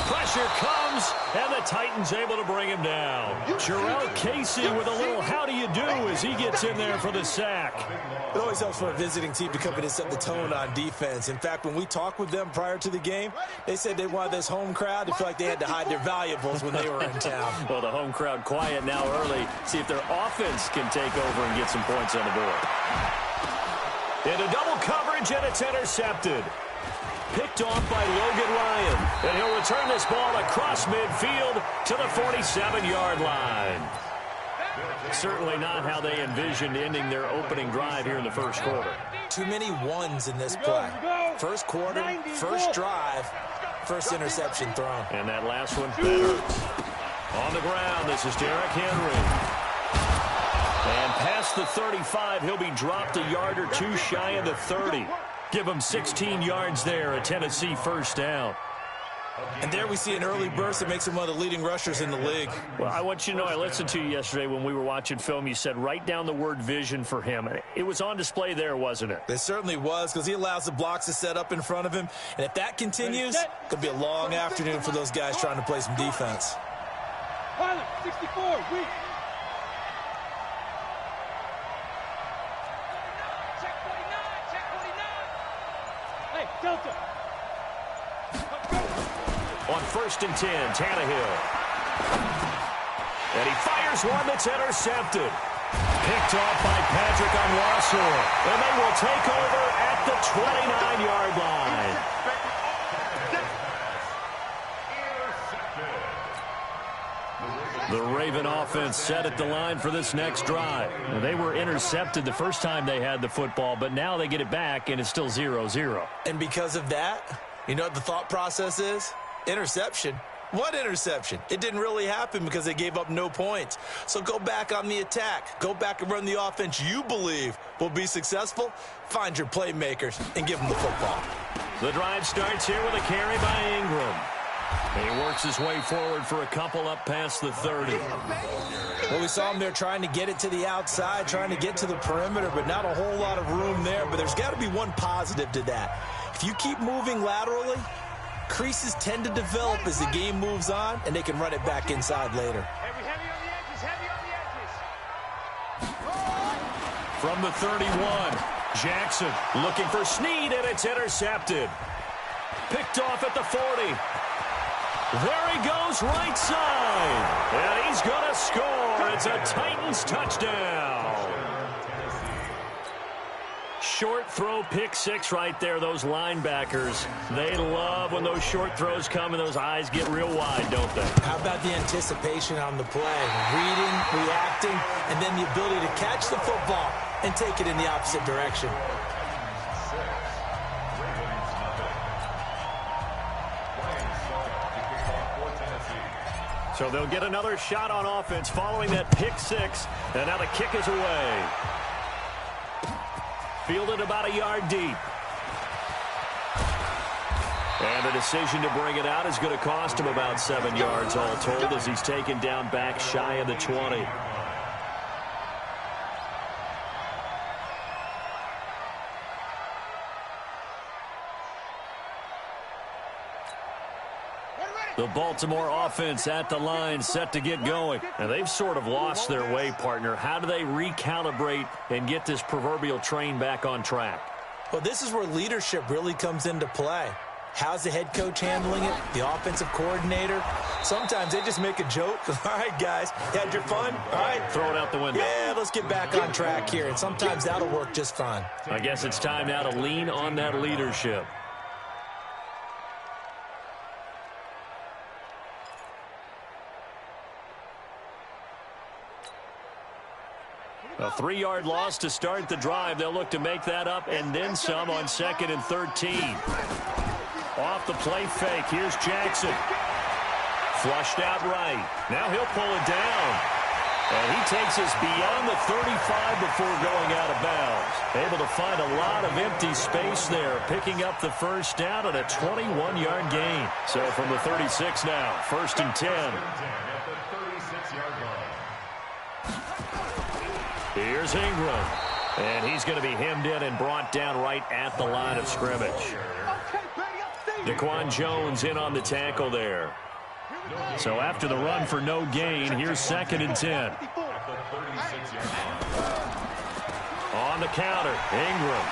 Pressure comes, and the Titans able to bring him down. Jarrell Casey with a little how do you do as he gets in there for the sack. It always helps for a visiting team to come in and set the tone on defense. In fact, when we talked with them prior to the game, they said they wanted this home crowd to feel like they had to hide their valuables when they were in town. Well, the home crowd quiet now early. See if their offense can take over and get some points on the board. Into double coverage, and it's intercepted. Picked off by Logan Ryan. And he'll return this ball across midfield to the 47-yard line. Certainly not how they envisioned ending their opening drive here in the first quarter. Too many ones in this play. First quarter, first drive, first interception thrown. And that last one better. On the ground, this is Derrick Henry. And past the 35, he'll be dropped a yard or two shy of the 30. Give him 16 yards there, a Tennessee first down. And there we see an early burst that makes him one of the leading rushers in the league. Well, I want you to know, I listened to you yesterday when we were watching film. You said write down the word vision for him. It was on display there, wasn't it? It certainly was, because he allows the blocks to set up in front of him. And if that continues, it could be a long afternoon for those guys trying to play some defense. Pilot, 64, weak. Delta. On 1st and 10, Tannehill. And he fires one that's intercepted. Picked off by Patrick Onwuasor. And they will take over at the 29-yard line. The Raven offense set at the line for this next drive. Well, they were intercepted the first time they had the football, but now they get it back, and it's still 0-0. And because of that, you know what the thought process is? Interception. What interception? It didn't really happen because they gave up no points. So go back on the attack. Go back and run the offense you believe will be successful. Find your playmakers and give them the football. The drive starts here with a carry by Ingram. He works his way forward for a couple up past the 30. Well, we saw him there trying to get it to the outside, trying to get to the perimeter, but not a whole lot of room there. But there's got to be one positive to that. If you keep moving laterally, creases tend to develop as the game moves on, and they can run it back inside later. Heavy on the edges, heavy on the edges. From the 31, Jackson looking for Snead, and it's intercepted. Picked off at the 40. There he goes, right side. And he's going to score. It's a Titans touchdown. Short throw, pick six right there. Those linebackers, they love when those short throws come and those eyes get real wide, don't they? How about the anticipation on the play? Reading, reacting, and then the ability to catch the football and take it in the opposite direction. So they'll get another shot on offense following that pick six. And now the kick is away. Fielded about a yard deep. And the decision to bring it out is going to cost him about 7 yards all told as he's taken down back shy of the 20. The Baltimore offense at the line set to get going. And they've sort of lost their way, partner. How do they recalibrate and get this proverbial train back on track? Well, this is where leadership really comes into play. How's the head coach handling it? The offensive coordinator? Sometimes they just make a joke. All right, guys, you had your fun? All right. Throw it out the window. Yeah, let's get back on track here. And sometimes that'll work just fine. I guess it's time now to lean on that leadership. A 3-yard loss to start the drive. They'll look to make that up and then some on 2nd and 13. Off the play fake. Here's Jackson. Flushed out right. Now he'll pull it down. And he takes us beyond the 35 before going out of bounds. Able to find a lot of empty space there, picking up the first down at a 21-yard gain. So from the 36 now, 1st and 10. Here's Ingram. And he's going to be hemmed in and brought down right at the line of scrimmage. Daquan Jones in on the tackle there. So after the run for no gain, here's 2nd and 10. On the counter, Ingram.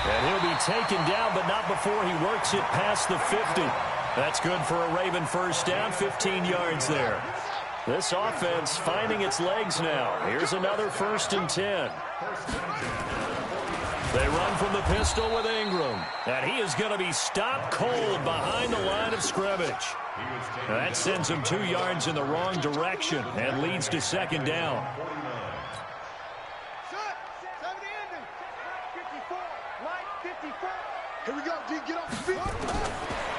And he'll be taken down, but not before he works it past the 50. That's good for a Raven first down, 15 yards there. This offense finding its legs now. Here's another 1st and 10. They run from the pistol with Ingram. And he is going to be stopped cold behind the line of scrimmage. That sends him 2 yards in the wrong direction and leads to 2nd down. Here we go, D. Get off the field.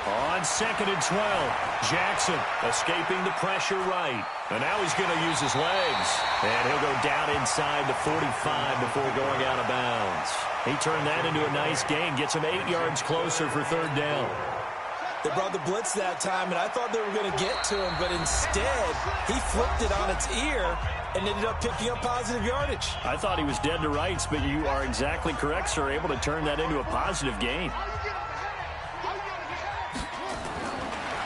On 2nd and 12, Jackson escaping the pressure right. And now he's going to use his legs. And he'll go down inside the 45 before going out of bounds. He turned that into a nice gain, gets him 8 yards closer for 3rd down. They brought the blitz that time, and I thought they were going to get to him, but instead he flipped it on its ear and ended up picking up positive yardage. I thought he was dead to rights, but you are exactly correct, sir, able to turn that into a positive gain.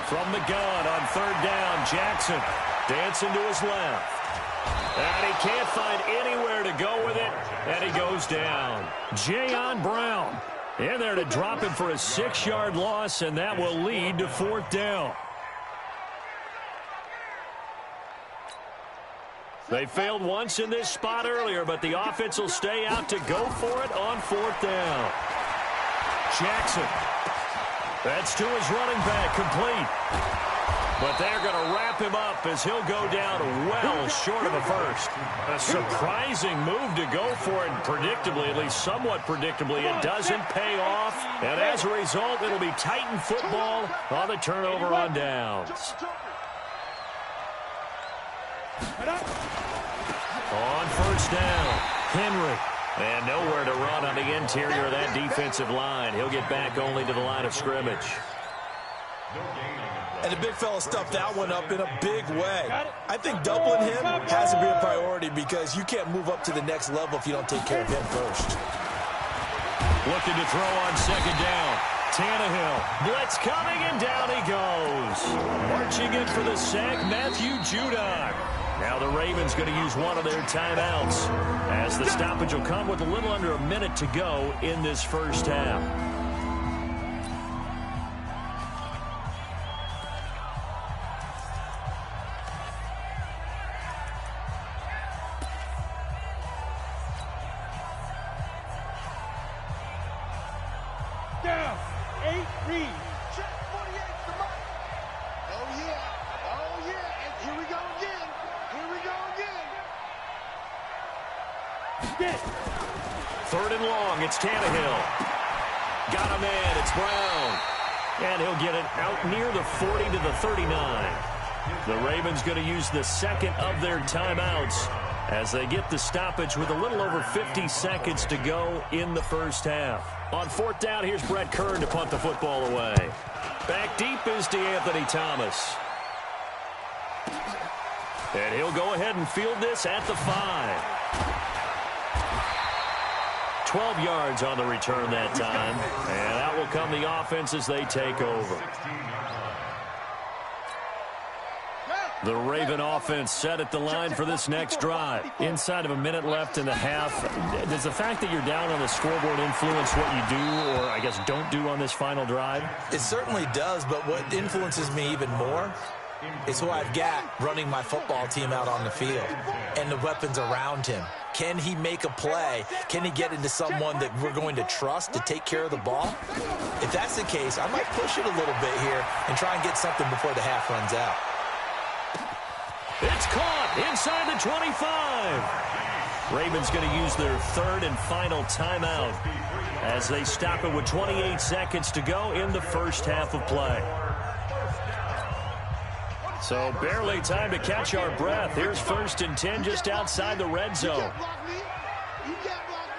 From the gun on 3rd down, Jackson dancing to his left. And he can't find anywhere to go with it, and he goes down. Jayon Brown in there to drop him for a 6-yard loss, and that will lead to 4th down. They failed once in this spot earlier, but the offense will stay out to go for it on 4th down. Jackson. That's to his running back, complete. But they're going to wrap him up as he'll go down well short of a first. A surprising move to go for it, predictably, at least somewhat predictably. It doesn't pay off, and as a result, it'll be Titan football on the turnover on downs. On 1st down, Henry. And nowhere to run on the interior of that defensive line. He'll get back only to the line of scrimmage. And the big fella stuffed that one up in a big way. I think doubling him has to be a priority because you can't move up to the next level if you don't take care of him first. Looking to throw on 2nd down. Tannehill. Blitz coming, and down he goes. Marching in for the sack, Matthew Judon. Now the Ravens going to use one of their timeouts as the stoppage will come with a little under a minute to go in this first half. Down. 8 read. Check 48's the mark. Oh, yeah. Oh, yeah. And here we go again. Here we go again. Get. 3rd and long. It's Tannehill. Got a man. It's Brown. And he'll get it out near the 40 to the 39. The Ravens going to use the 2nd of their timeouts as they get the stoppage with a little over 50 seconds to go in the first half. On 4th down, here's Brett Kern to punt the football away. Back deep is DeAnthony Thomas. And he'll go ahead and field this at the 5. 12 yards on the return that time. And that will come the offense as they take over. The Raven offense set at the line for this next drive. Inside of a minute left in the half, does the fact that you're down on the scoreboard influence what you do, or I guess don't do on this final drive? It certainly does, but what influences me even more is who I've got running my football team out on the field and the weapons around him. Can he make a play? Can he get into someone that we're going to trust to take care of the ball? If that's the case, I might push it a little bit here and try and get something before the half runs out. It's caught inside the 25. Ravens going to use their 3rd and final timeout as they stop it with 28 seconds to go in the first half of play. So barely time to catch our breath. Here's 1st and 10 just outside the red zone. You can't block me. You can't block me.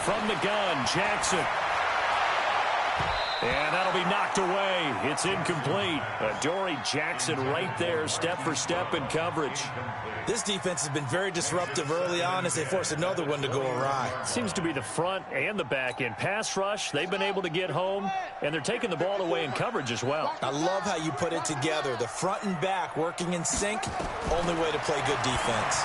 From the gun, Jackson. And that'll be knocked away. It's incomplete. Dory Jackson right there, step for step in coverage. This defense has been very disruptive early on as they force another one to go awry. Seems to be the front and the back end. Pass rush, they've been able to get home, and they're taking the ball away in coverage as well. I love how you put it together. The front and back working in sync, only way to play good defense.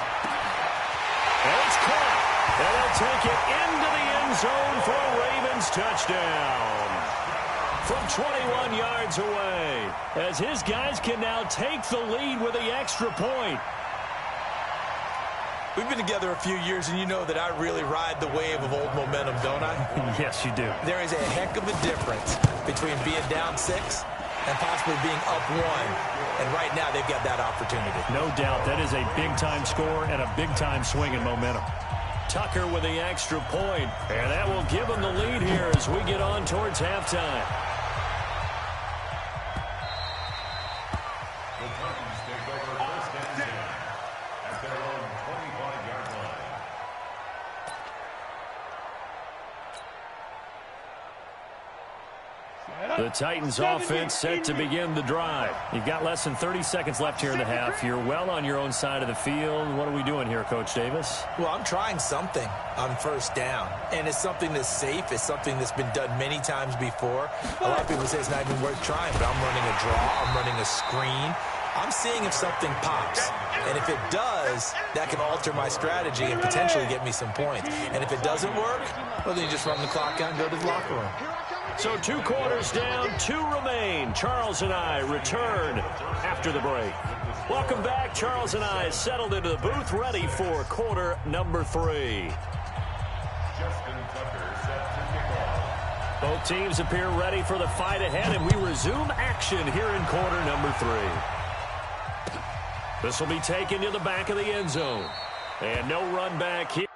And it's caught. And they'll take it into the end zone for a Ravens touchdown. From 21 yards away, as his guys can now take the lead with the extra point. We've been together a few years, and you know that I really ride the wave of old momentum, don't I? Yes, you do. There is a heck of a difference between being down 6 and possibly being up 1. And right now, they've got that opportunity. No doubt. That is a big-time score and a big-time swing in momentum. Tucker with the extra point, and that will give them the lead here as we get on towards halftime. The Titans take over 1st and 10 at their own 25-yard line. The Titans offense set to begin the drive. You've got less than 30 seconds left here in the half. You're well on your own side of the field. What are we doing here, Coach Davis? Well, I'm trying something on 1st down, and it's something that's safe. It's something that's been done many times before. A lot of people say it's not even worth trying, but I'm running a draw. I'm running a screen. I'm seeing if something pops, and if it does, that can alter my strategy and potentially get me some points. And if it doesn't work, well, then you just run the clock out and go to the locker room. So 2 quarters down, 2 remain. Charles and I return after the break. Welcome back. Charles and I settled into the booth, ready for quarter number 3. Justin Tucker set to kick off. Both teams appear ready for the fight ahead, and we resume action here in quarter number 3. This will be taken to the back of the end zone. And no run back here.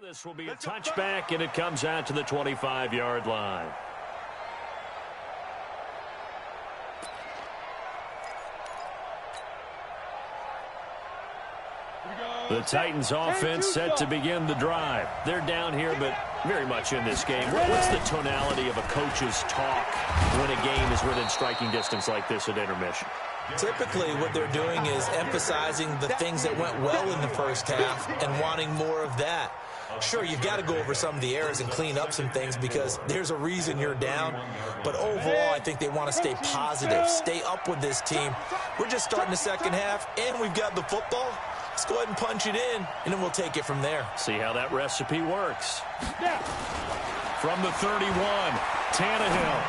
This will be a touchback, and it comes out to the 25-yard line. The Titans offense set to begin the drive. They're down here, but very much in this game. What's the tonality of a coach's talk when a game is within striking distance like this at intermission? Typically, what they're doing is emphasizing the things that went well in the first half and wanting more of that. Sure, you've got to go over some of the errors and clean up some things because there's a reason you're down. But overall, I think they want to stay positive, stay up with this team. We're just starting the second half, and we've got the football. Let's go ahead and punch it in, and then we'll take it from there. See how that recipe works. From the 31, Tannehill.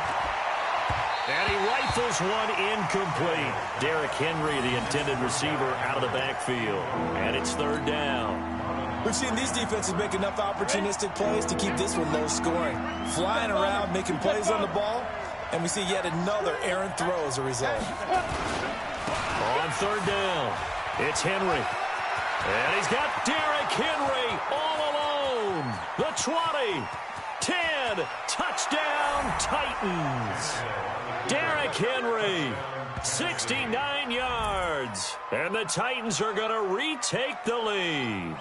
And he rifles one incomplete. Derrick Henry, the intended receiver, out of the backfield. And it's 3rd down. We've seen these defenses make enough opportunistic plays to keep this one low scoring. Flying around, making plays on the ball, and we see yet another errant throw as a result. On 3rd down, it's Henry. And he's got Derrick Henry all alone. The 20, 10, touchdown Titans. Derrick Henry, 69 yards. And the Titans are going to retake the lead.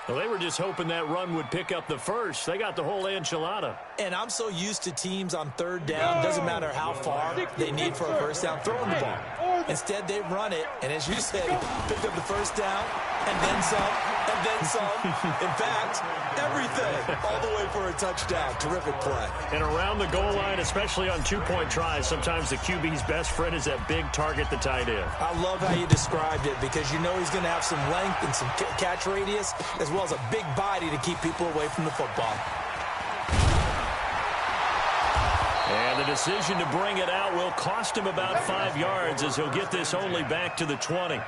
Well, they were just hoping that run would pick up the first. They got the whole enchilada. And I'm so used to teams on 3rd down, doesn't matter how far they need for a first down, throwing the ball. Instead, they run it, and as you said, pick up the first down and then some. And then some. In fact, everything. All the way for a touchdown. Terrific play. And around the goal line, especially on two-point tries, sometimes the QB's best friend is that big target, the tight end. I love how you described it because you know he's going to have some length and some catch radius as well as a big body to keep people away from the football. And the decision to bring it out will cost him about 5 yards as he'll get this only back to the 20.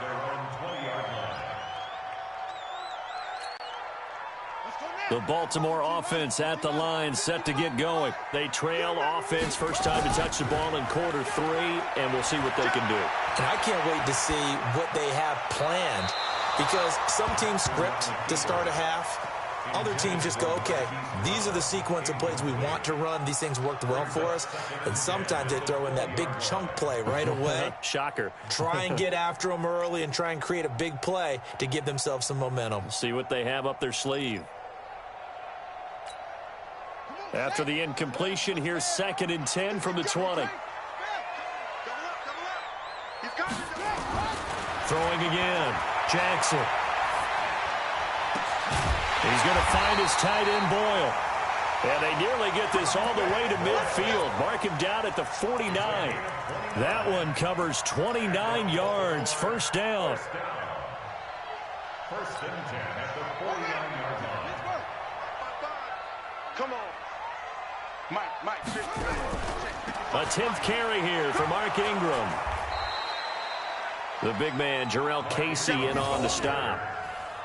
The Baltimore offense at the line, set to get going. They trail offense, first time to touch the ball in quarter 3, and we'll see what they can do. And I can't wait to see what they have planned because some teams script to start a half. Other teams just go, okay, these are the sequence of plays we want to run. These things worked well for us. And sometimes they throw in that big chunk play right away. Shocker. Try and get after them early and try and create a big play to give themselves some momentum. See what they have up their sleeve. After the incompletion, here's 2nd and 10 from the 20. Throwing again. Jackson. He's going to find his tight end, Boyle. And they nearly get this all the way to midfield. Mark him down at the 49. That one covers 29 yards. First down. First and 10 at the 49-yard line. Come on. Mike. A 10th carry here for Mark Ingram. The big man, Jarrell Casey, in on the stop.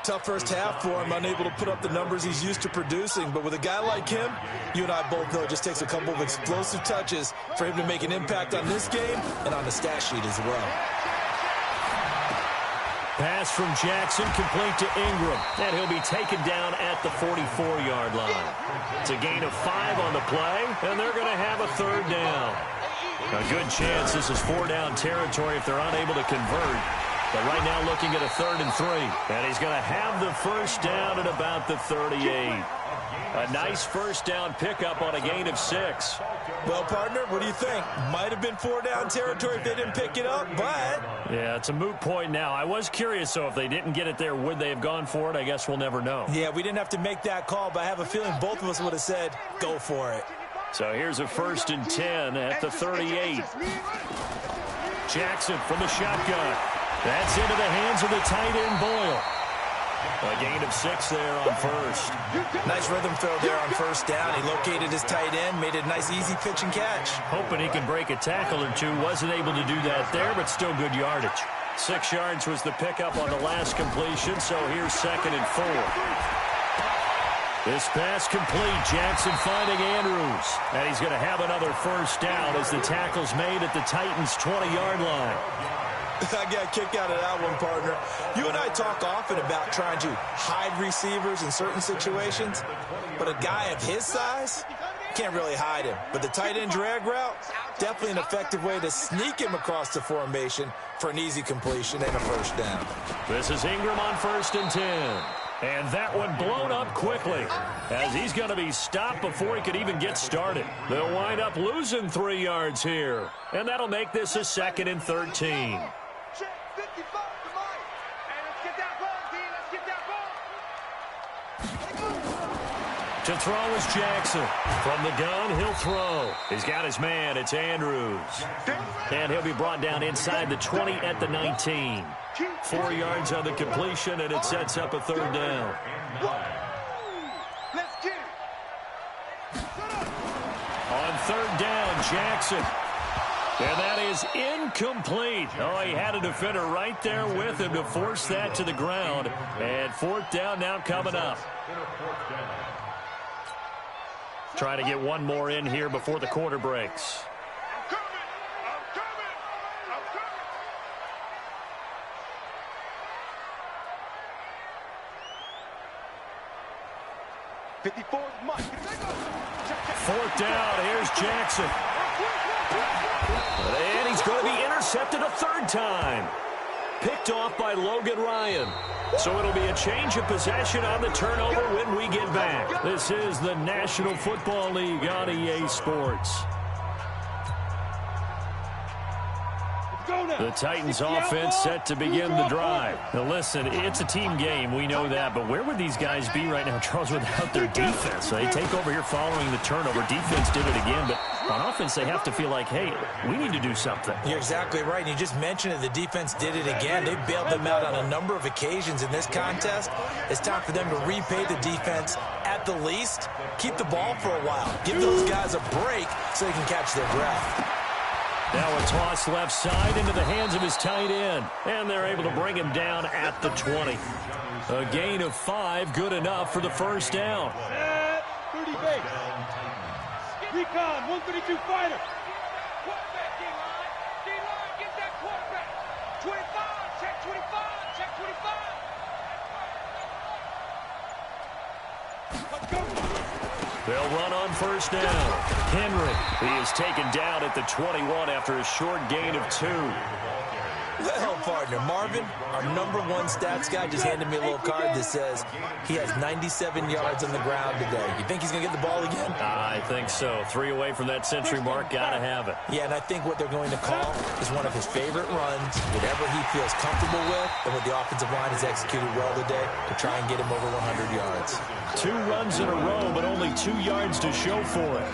Tough first half for him, unable to put up the numbers he's used to producing. But with a guy like him, you and I both know it just takes a couple of explosive touches for him to make an impact on this game and on the stat sheet as well. Pass from Jackson, complete to Ingram. And he'll be taken down at the 44-yard line. It's a gain of 5 on the play, and they're going to have a 3rd down. A good chance this is 4-down territory if they're unable to convert. But right now looking at a 3rd and 3. And he's going to have the first down at about the 38. A nice first down pickup on a gain of 6. Well, partner, what do you think? Might have been 4-down territory if they didn't pick it up, but... Yeah, it's a moot point now. I was curious, so if they didn't get it there, would they have gone for it? I guess we'll never know. Yeah, we didn't have to make that call, but I have a feeling both of us would have said, go for it. So here's a 1st and 10 at the 38. Jackson from the shotgun. That's into the hands of the tight end, Boyle. A gain of 6 there on first. Nice rhythm throw there on first down. He located his tight end, made it a nice, easy pitch and catch. Hoping he can break a tackle or two. Wasn't able to do that there, but still good yardage. 6 yards was the pickup on the last completion, so here's 2nd and 4. This pass complete. Jackson finding Andrews. And he's going to have another first down as the tackle's made at the Titans' 20-yard line. I got a kick out of that one, partner. You and I talk often about trying to hide receivers in certain situations, but a guy of his size can't really hide him. But the tight end drag route, definitely an effective way to sneak him across the formation for an easy completion and a first down. This is Ingram on 1st and 10. And that one blown up quickly as he's going to be stopped before he could even get started. They'll wind up losing 3 yards here. And that'll make this a 2nd and 13. To throw is Jackson. From the gun, he'll throw. He's got his man. It's Andrews. And he'll be brought down inside the 20 at the 19. 4 yards on the completion, and it sets up a 3rd down. On 3rd down, Jackson. And that is incomplete. Oh, he had a defender right there with him to force that to the ground. And 4th down now coming up. Trying to get one more in here before the quarter breaks. I'm coming. 54 is Mike. 4th down. Here's Jackson. And he's going to be intercepted a 3rd time. Picked off by Logan Ryan. So it'll be a change of possession on the turnover when we get back. This is the National Football League on EA Sports. The Titans offense set to begin the drive. Now listen, it's a team game, we know that, but where would these guys be right now, Charles, without their defense? They take over here following the turnover. Defense did it again, but on offense they have to feel like, hey, we need to do something. You're exactly right, and you just mentioned it. The defense did it again. They bailed them out on a number of occasions in this contest. It's time for them to repay the defense at the least. Keep the ball for a while. Give those guys a break so they can catch their breath. Now a toss left side into the hands of his tight end. And they're able to bring him down at the 20. A gain of 5, good enough for the first down. 30 base. Recon, 132 fighter. Quarterback, D-line. D-line, get that quarterback. 25, check 25, check 25. Let's go. They'll run on first down. Henry, he is taken down at the 21 after a short gain of 2. Well, partner, Marvin, our #1 stats guy, just handed me a little card that says he has 97 yards on the ground today. You think he's going to get the ball again? I think so. 3 away from that century mark. Got to have it. Yeah, and I think what they're going to call is one of his favorite runs, whatever he feels comfortable with, and what the offensive line has executed well today to try and get him over 100 yards. 2 runs in a row, but only 2 yards to show for it.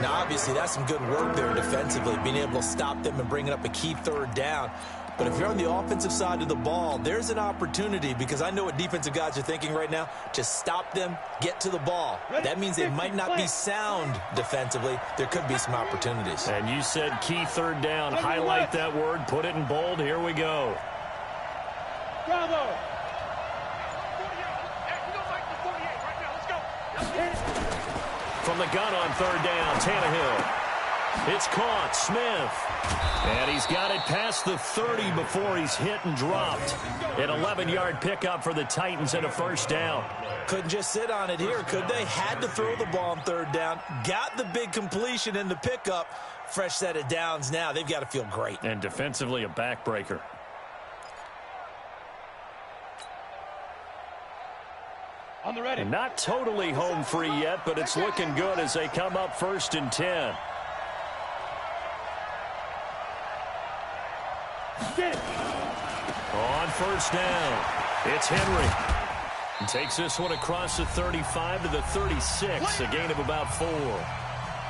Now, obviously, that's some good work there defensively, being able to stop them and bringing up a key third down. But if you're on the offensive side of the ball, there's an opportunity, because I know what defensive guys are thinking right now. Just stop them, get to the ball. That means they might not be sound defensively. There could be some opportunities. And you said key third down. Highlight that word, put it in bold. Here we go. Bravo. From the gun on third down, Tannehill. It's caught, Smith. And he's got it past the 30 before he's hit and dropped. An 11-yard pickup for the Titans and a first down. Couldn't just sit on it here, could they? Had to throw the ball on third down. Got the big completion in the pickup. Fresh set of downs now. They've got to feel great. And defensively, a backbreaker. On the ready. And not totally home free yet, but it's looking good as they come up 1st and 10. On first down, it's Henry. He takes this one across the 35 to the 36, a gain of about 4.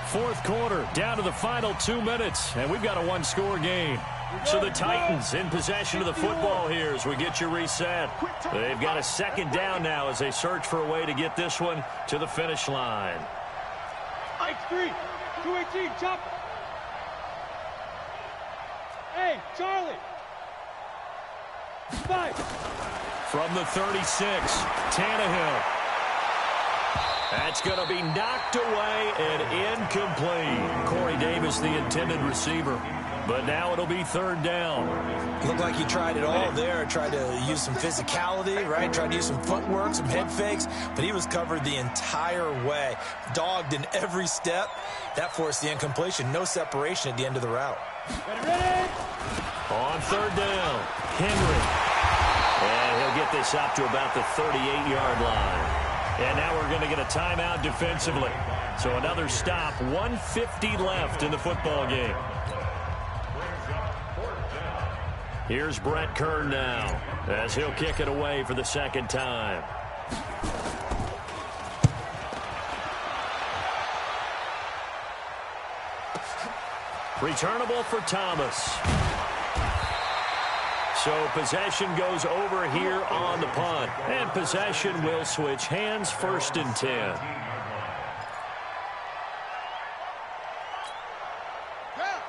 Fourth quarter, down to the final 2 minutes, and we've got a 1-score game. So the Titans in possession of the football here as we get you reset. They've got a second down now as they search for a way to get this one to the finish line. X3, 218, chopper. Hey, Charlie. 5. From the 36, Tannehill. That's going to be knocked away and incomplete. Corey Davis, the intended receiver. But now it'll be third down. Looked like he tried it all there. Tried to use some physicality, right? Tried to use some footwork, some head fakes. But he was covered the entire way. Dogged in every step. That forced the incompletion. No separation at the end of the route. Ready. On third down, Henry. And he'll get this up to about the 38-yard line. And now we're going to get a timeout defensively. So another stop, 1:50 left in the football game. Here's Brett Kern now as he'll kick it away for the second time. Returnable for Thomas. So possession goes over here on the punt. And possession will switch hands, 1st and 10.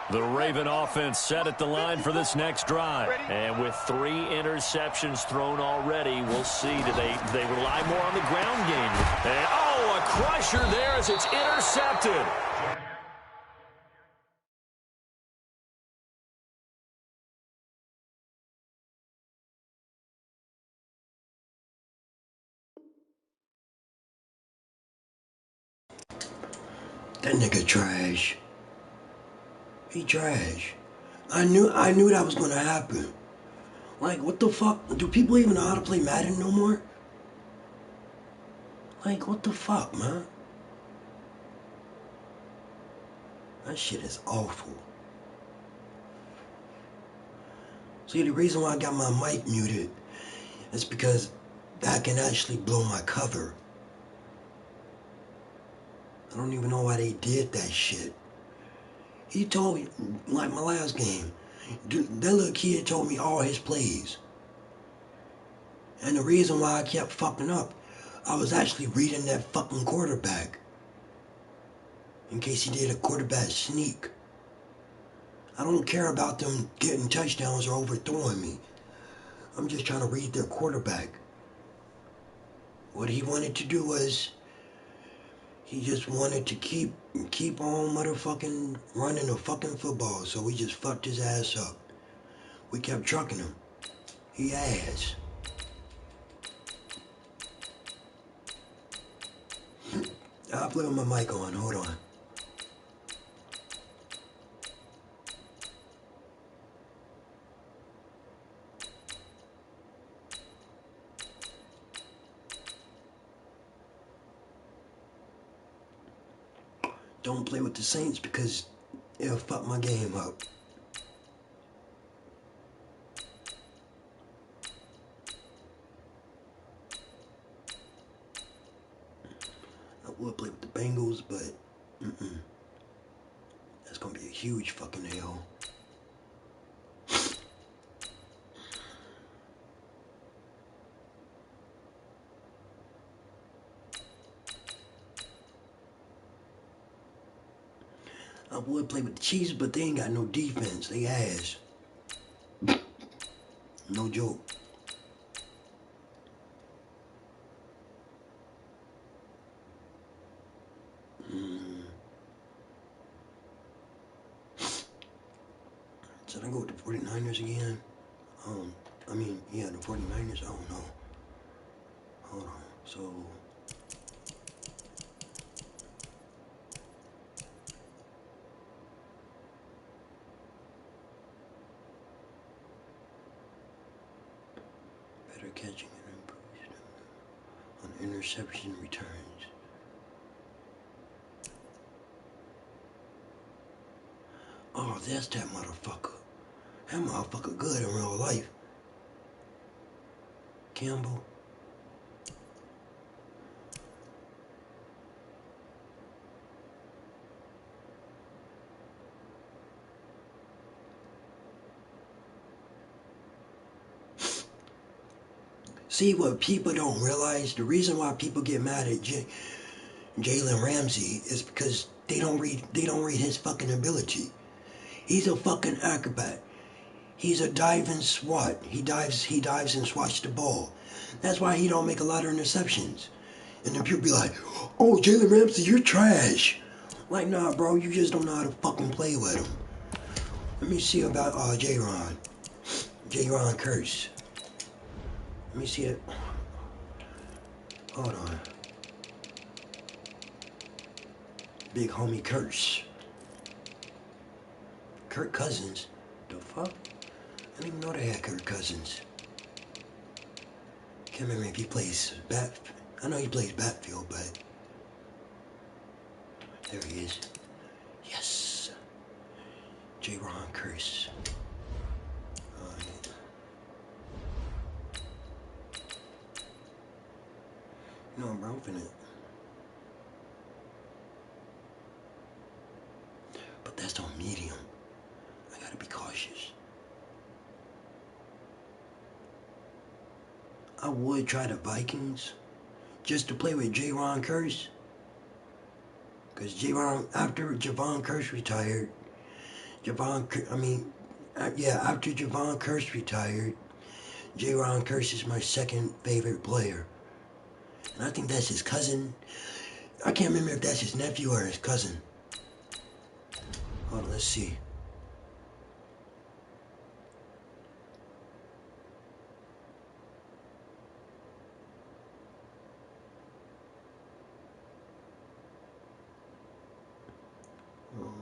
The Raven offense set at the line for this next drive. And with 3 interceptions thrown already, we'll see. Do they rely more on the ground game? And, oh, a crusher there as it's intercepted. That nigga trash. He trash. I knew that was gonna happen. Like, what the fuck? Do people even know how to play Madden no more? Like, what the fuck, man? That shit is awful. See, the reason why I got my mic muted is because that can actually blow my cover. I don't even know why they did that shit. He told me, like my last game, that little kid told me all his plays. And the reason why I kept fucking up, I was actually reading that fucking quarterback. In case he did a quarterback sneak. I don't care about them getting touchdowns or overthrowing me. I'm just trying to read their quarterback. What he wanted to do was, he just wanted to keep on motherfucking running the fucking football. So we just fucked his ass up. We kept trucking him. He ass. I'll play with my mic on. Hold on. Don't play with the Saints because it'll fuck my game up. I would play with the Bengals, but that's gonna be a huge fucking L. I would play with the Chiefs, but they ain't got no defense. They ass. No joke. Should I go with the 49ers again? Yeah, the 49ers. I don't know. Hold on. So, better catching and improved on interception returns. Oh, that's that motherfucker. That motherfucker good in real life. Campbell. See, what people don't realize, the reason why people get mad at Jalen Ramsey is because they don't read his fucking ability. He's a fucking acrobat. He's a diving swat. He dives and swats the ball. That's why he don't make a lot of interceptions. And then people be like, oh, Jalen Ramsey, you're trash. Like, nah, bro, you just don't know how to fucking play with him. Let me see about J-Ron. J-Ron Curse. Let me see it. Hold on. Big homie Curse. Kirk Cousins? The fuck? I didn't even know they had Kirk Cousins. Can't remember if he plays I know he plays backfield, but there he is. Yes. J-Ron Curse. Alright. No, bro, I'm finna. But that's on medium. I gotta be cautious. I would try the Vikings just to play with J-Ron Curse. Because after Javon Curse retired, after Javon Curse retired, J-Ron Curse is my second favorite player. And I think that's his cousin. I can't remember if that's his nephew or his cousin. Hold on, let's see. Oh,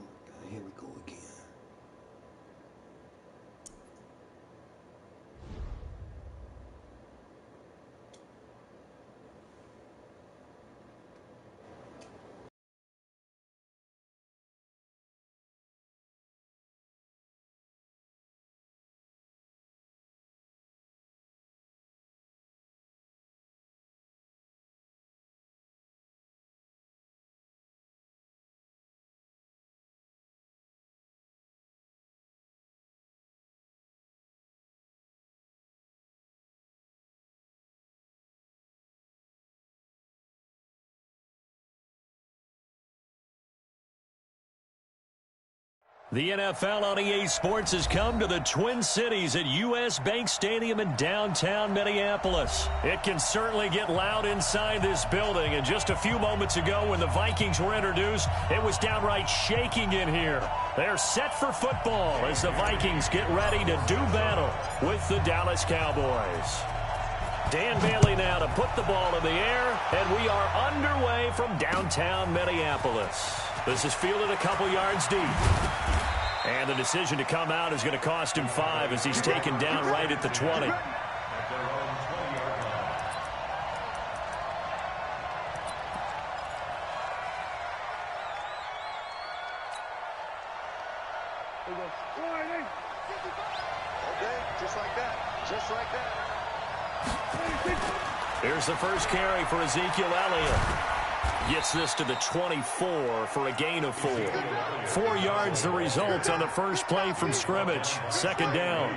here we go again. The NFL on EA Sports has come to the Twin Cities at U.S. Bank Stadium in downtown Minneapolis. It can certainly get loud inside this building, and just a few moments ago when the Vikings were introduced, it was downright shaking in here. They're set for football as the Vikings get ready to do battle with the Dallas Cowboys. Dan Bailey now to put the ball in the air, and we are underway from downtown Minneapolis. This is fielded a couple yards deep. And the decision to come out is going to cost him 5 as he's taken down right at the 20. Okay, just like that. Just like that. Here's the first carry for Ezekiel Elliott. Gets this to the 24 for a gain of 4. 4 yards the result on the first play from scrimmage. Second down.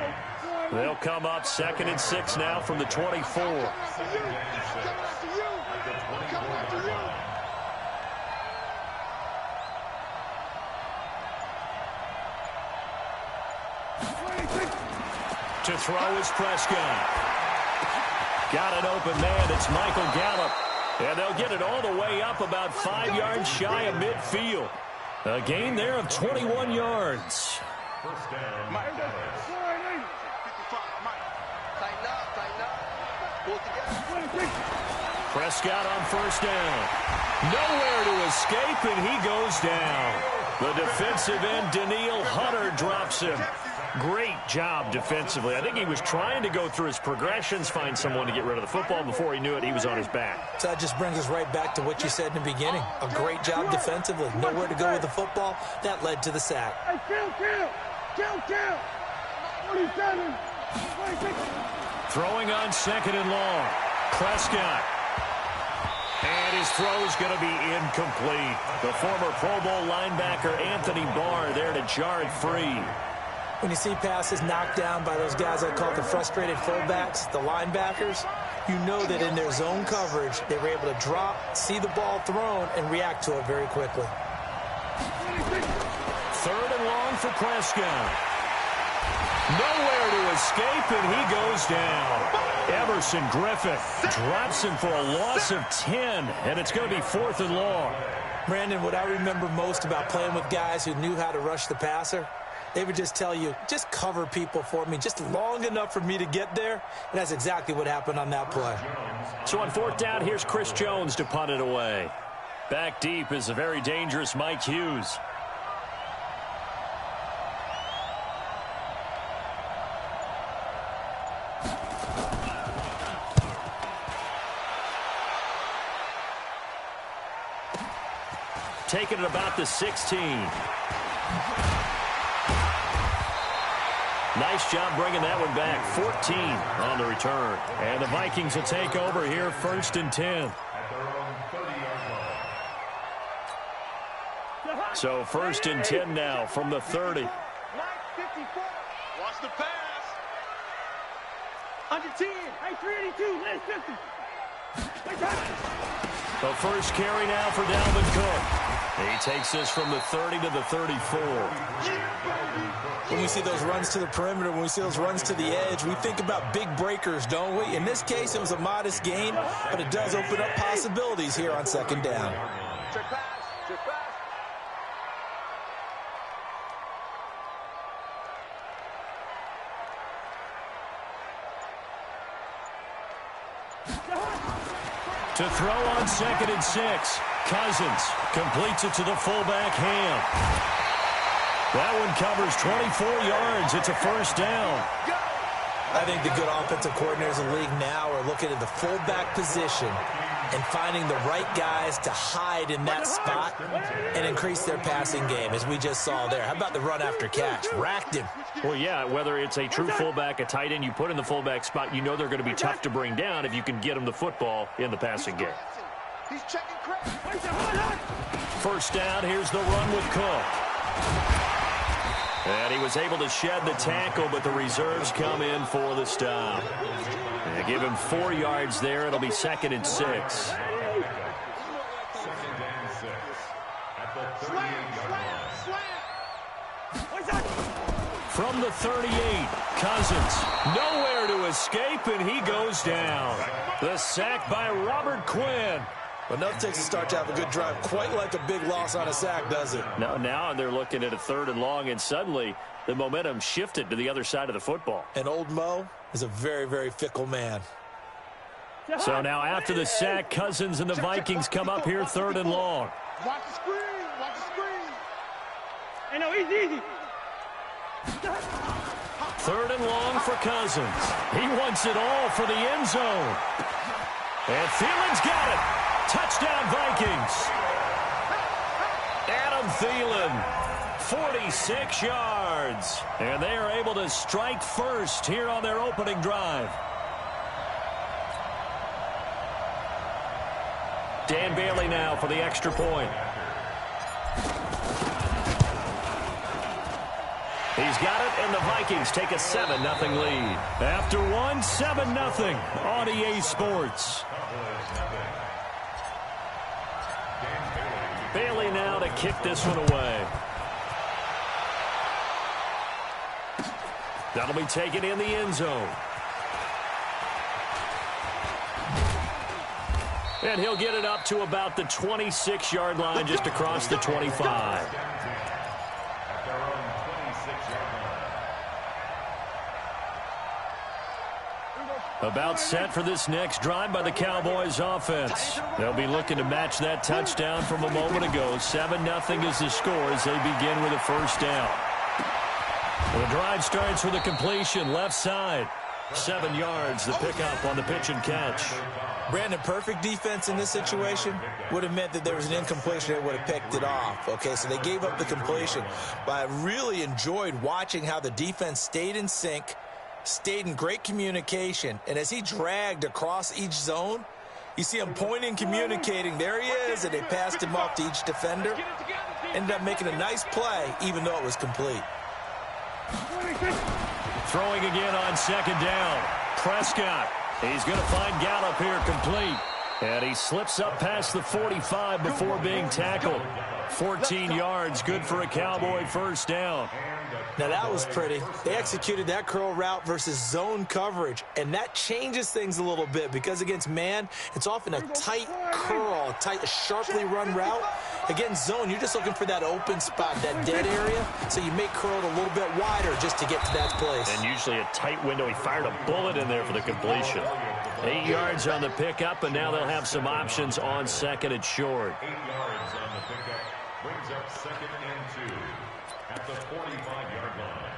They'll come up 2nd and 6 now from the 24. To throw is Prescott. Got an open man. It's Michael Gallup. And they'll get it all the way up about 5 yards shy of midfield. A gain there of 21 yards. First down. Prescott on first down. Nowhere to escape, and he goes down. The defensive end, Daniil Hunter, drops him. Great job defensively. I think he was trying to go through his progressions, find someone to get rid of the football. Before he knew it, he was on his back. So that just brings us right back to what you said in the beginning. A great job defensively. Nowhere to go with the football. That led to the sack. Hey, kill. 47. Throwing on 2nd and long. Prescott. And his throw's going to be incomplete. The former Pro Bowl linebacker Anthony Barr there to jar it free. When you see passes knocked down by those guys I call the frustrated fullbacks, the linebackers, you know that in their zone coverage, they were able to drop, see the ball thrown, and react to it very quickly. 3rd and long for Prescott. Nowhere to escape, and he goes down. Everson Griffith drops him for a loss of 10, and it's going to be 4th and long. Brandon, what I remember most about playing with guys who knew how to rush the passer, they would just tell you, just cover people for me, just long enough for me to get there. And that's exactly what happened on that play. So on 4th down, here's Chris Jones to punt it away. Back deep is a very dangerous Mike Hughes. Taking it about the 16. Nice job bringing that one back. 14 on the return. And the Vikings will take over here 1st and 10. So 1st and 10 now from the 30. Watch the pass. Under 10. Hey, 382. Let's 50. The first carry now for Dalvin Cook. He takes this from the 30 to the 34. When we see those runs to the perimeter, when we see those runs to the edge, we think about big breakers, don't we? In this case, it was a modest gain, but it does open up possibilities here on 2nd down. Check pass. To throw on 2nd and 6. Cousins completes it to the fullback Ham. That one covers 24 yards. It's a 1st down. I think the good offensive coordinators in the league now are looking at the fullback position and finding the right guys to hide in that spot and increase their passing game, as we just saw there. How about the run after catch? Racked him. Well, yeah, whether it's a true fullback, a tight end you put in the fullback spot, you know they're going to be tough to bring down if you can get them the football in the passing game. He's checking crack. 1st down, here's the run with Cook. And he was able to shed the tackle, but the reserves come in for the stop. They give him 4 yards there. It'll be 2nd and 6. 2nd and 6 at the 38-yard line. From the 38, Cousins. Nowhere to escape, and he goes down. The sack by Robert Quinn. Enough takes a start to have a good drive. Quite like a big loss on a sack, does it? Now they're looking at a 3rd and long, and suddenly the momentum shifted to the other side of the football. And old Mo is a very, very fickle man. So now after the sack, Cousins and the Vikings come up here 3rd and long. Watch the screen. Watch the screen. Hey, no, easy. 3rd and long for Cousins. He wants it all for the end zone. And Thielen's got it. Touchdown, Vikings. Adam Thielen, 46 yards. And they are able to strike first here on their opening drive. Dan Bailey now for the extra point. He's got it, and the Vikings take a 7-0 lead. After one, 7-0 on EA Sports. Bailey now to kick this one away. That'll be taken in the end zone. And he'll get it up to about the 26-yard line, just across the 25. About set for this next drive by the Cowboys offense. They'll be looking to match that touchdown from a moment ago. 7-0 is the score as they begin with a first down. The drive starts with a completion left side. 7 yards, the pickup on the pitch and catch. Brandon, perfect defense in this situation would have meant that there was an incompletion that would have picked it off. Okay, so they gave up the completion. But I really enjoyed watching how the defense stayed in sync, stayed in great communication, and as he dragged across each zone, you see him pointing, communicating. There he is, and they passed him off to each defender. Ended up making a nice play, even though it was complete. Throwing again on 2nd down. Prescott. He's going to find Gallup here complete. And he slips up past the 45 before being tackled. 14 yards, good for a Cowboy first down. Now that was pretty. They executed that curl route versus zone coverage, and that changes things a little bit because against man, it's often a tight curl, tight, sharply run route. Against zone, you're just looking for that open spot, that dead area, so you make curl a little bit wider just to get to that place. And usually a tight window. He fired a bullet in there for the completion. 8 yards on the pickup, and now they'll have some options on 2nd and short. 8 yards on the pickup brings up 2nd and 2 at the 45-yard line.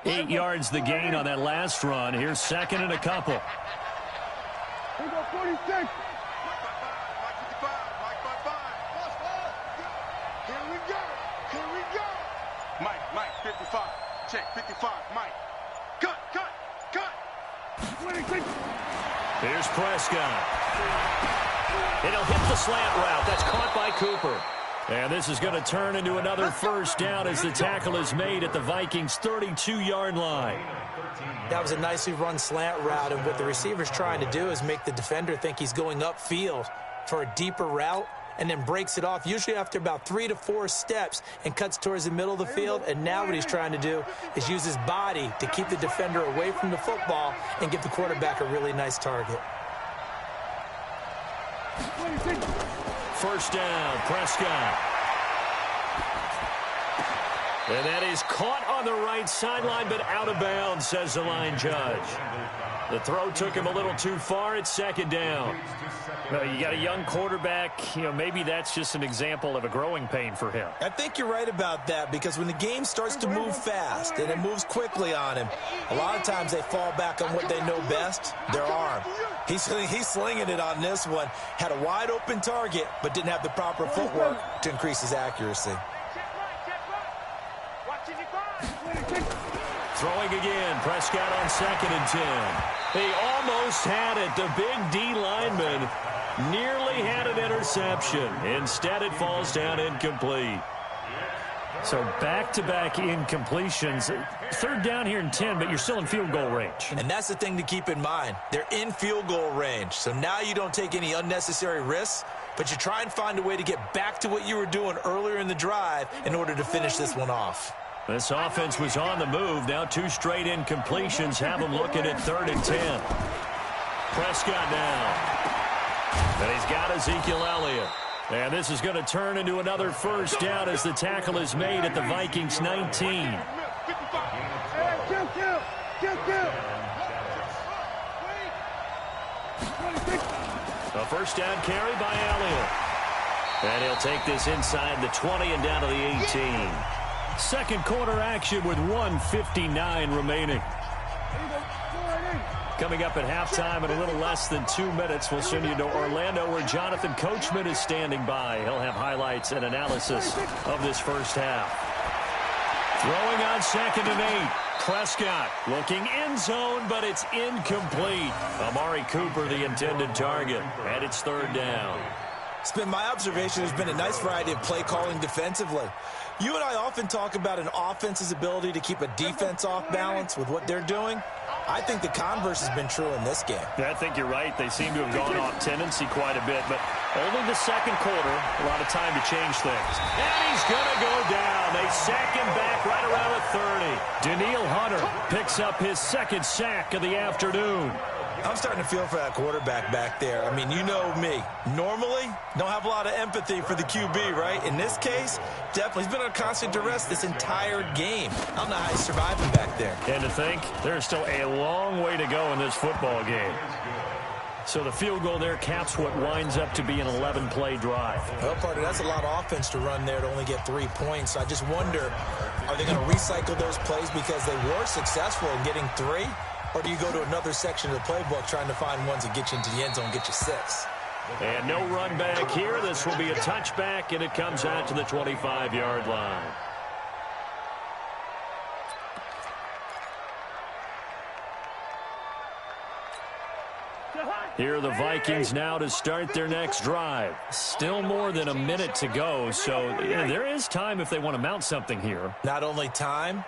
Eight yards the gain on that last run. Here's 2nd and a couple. Here we go, 46. Here we go. Here we go. Mike, 55. Check, 55, Mike. Cut. 26. Here's Prescott. And he'll hit the slant route. That's caught by Cooper. And this is going to turn into another first down as the tackle is made at the Vikings' 32-yard line. That was a nicely run slant route, and what the receiver's trying to do is make the defender think he's going upfield for a deeper route, and then breaks it off, usually after about 3 to 4 steps, and cuts towards the middle of the field. And now what he's trying to do is use his body to keep the defender away from the football and give the quarterback a really nice target. 26. First down, Prescott. And that is caught on the right sideline, but out of bounds, says the line judge. The throw took him a little too far. It's 2nd down. You got a young quarterback. Maybe that's just an example of a growing pain for him. I think you're right about that, because when the game starts to move fast and it moves quickly on him, a lot of times they fall back on what they know best, their arm. He's slinging it on this one. Had a wide open target, but didn't have the proper footwork to increase his accuracy. Throwing again, Prescott on 2nd and 10. He almost had it. The big D lineman nearly had an interception. Instead, it falls down incomplete. So back-to-back incompletions. Third down here in 10, but you're still in field goal range. And that's the thing to keep in mind. They're in field goal range. So now you don't take any unnecessary risks, but you try and find a way to get back to what you were doing earlier in the drive in order to finish this one off. This offense was on the move. Now 2 straight incompletions have them looking at 3rd and 10. Prescott now. And he's got Ezekiel Elliott. And this is going to turn into another first down as the tackle is made at the Vikings 19. A first down carry by Elliott. And he'll take this inside the 20 and down to the 18. Second quarter action with 1:59 remaining. Coming up at halftime in a little less than 2 minutes, we'll send you to Orlando where Jonathan Coachman is standing by. He'll have highlights and analysis of this first half. Throwing on 2nd and 8. Prescott looking end zone, but it's incomplete. Amari Cooper, the intended target, and it's 3rd down. It's been my observation there's been a nice variety of play calling defensively. You and I often talk about an offense's ability to keep a defense off balance with what they're doing. I think the converse has been true in this game. I think you're right. They seem to have gone off tendency quite a bit, but only the second quarter, a lot of time to change things. And he's going to go down. They sack him back right around the 30. Danielle Hunter picks up his 2nd sack of the afternoon. I'm starting to feel for that quarterback back there. I mean, you know me. Normally, don't have a lot of empathy for the QB, right? In this case, definitely. He's been under constant duress this entire game. I don't know how he's surviving back there. And to think, there's still a long way to go in this football game. So the field goal there caps what winds up to be an 11-play drive. Well, partner, that's a lot of offense to run there to only get 3 points. I just wonder, are they going to recycle those plays because they were successful in getting 3? Or do you go to another section of the playbook trying to find ones that get you into the end zone and get you 6? And no run back here. This will be a touchback, and it comes out to the 25-yard line. Here are the Vikings now to start their next drive. Still more than a minute to go, so there is time if they want to mount something here. Not only time,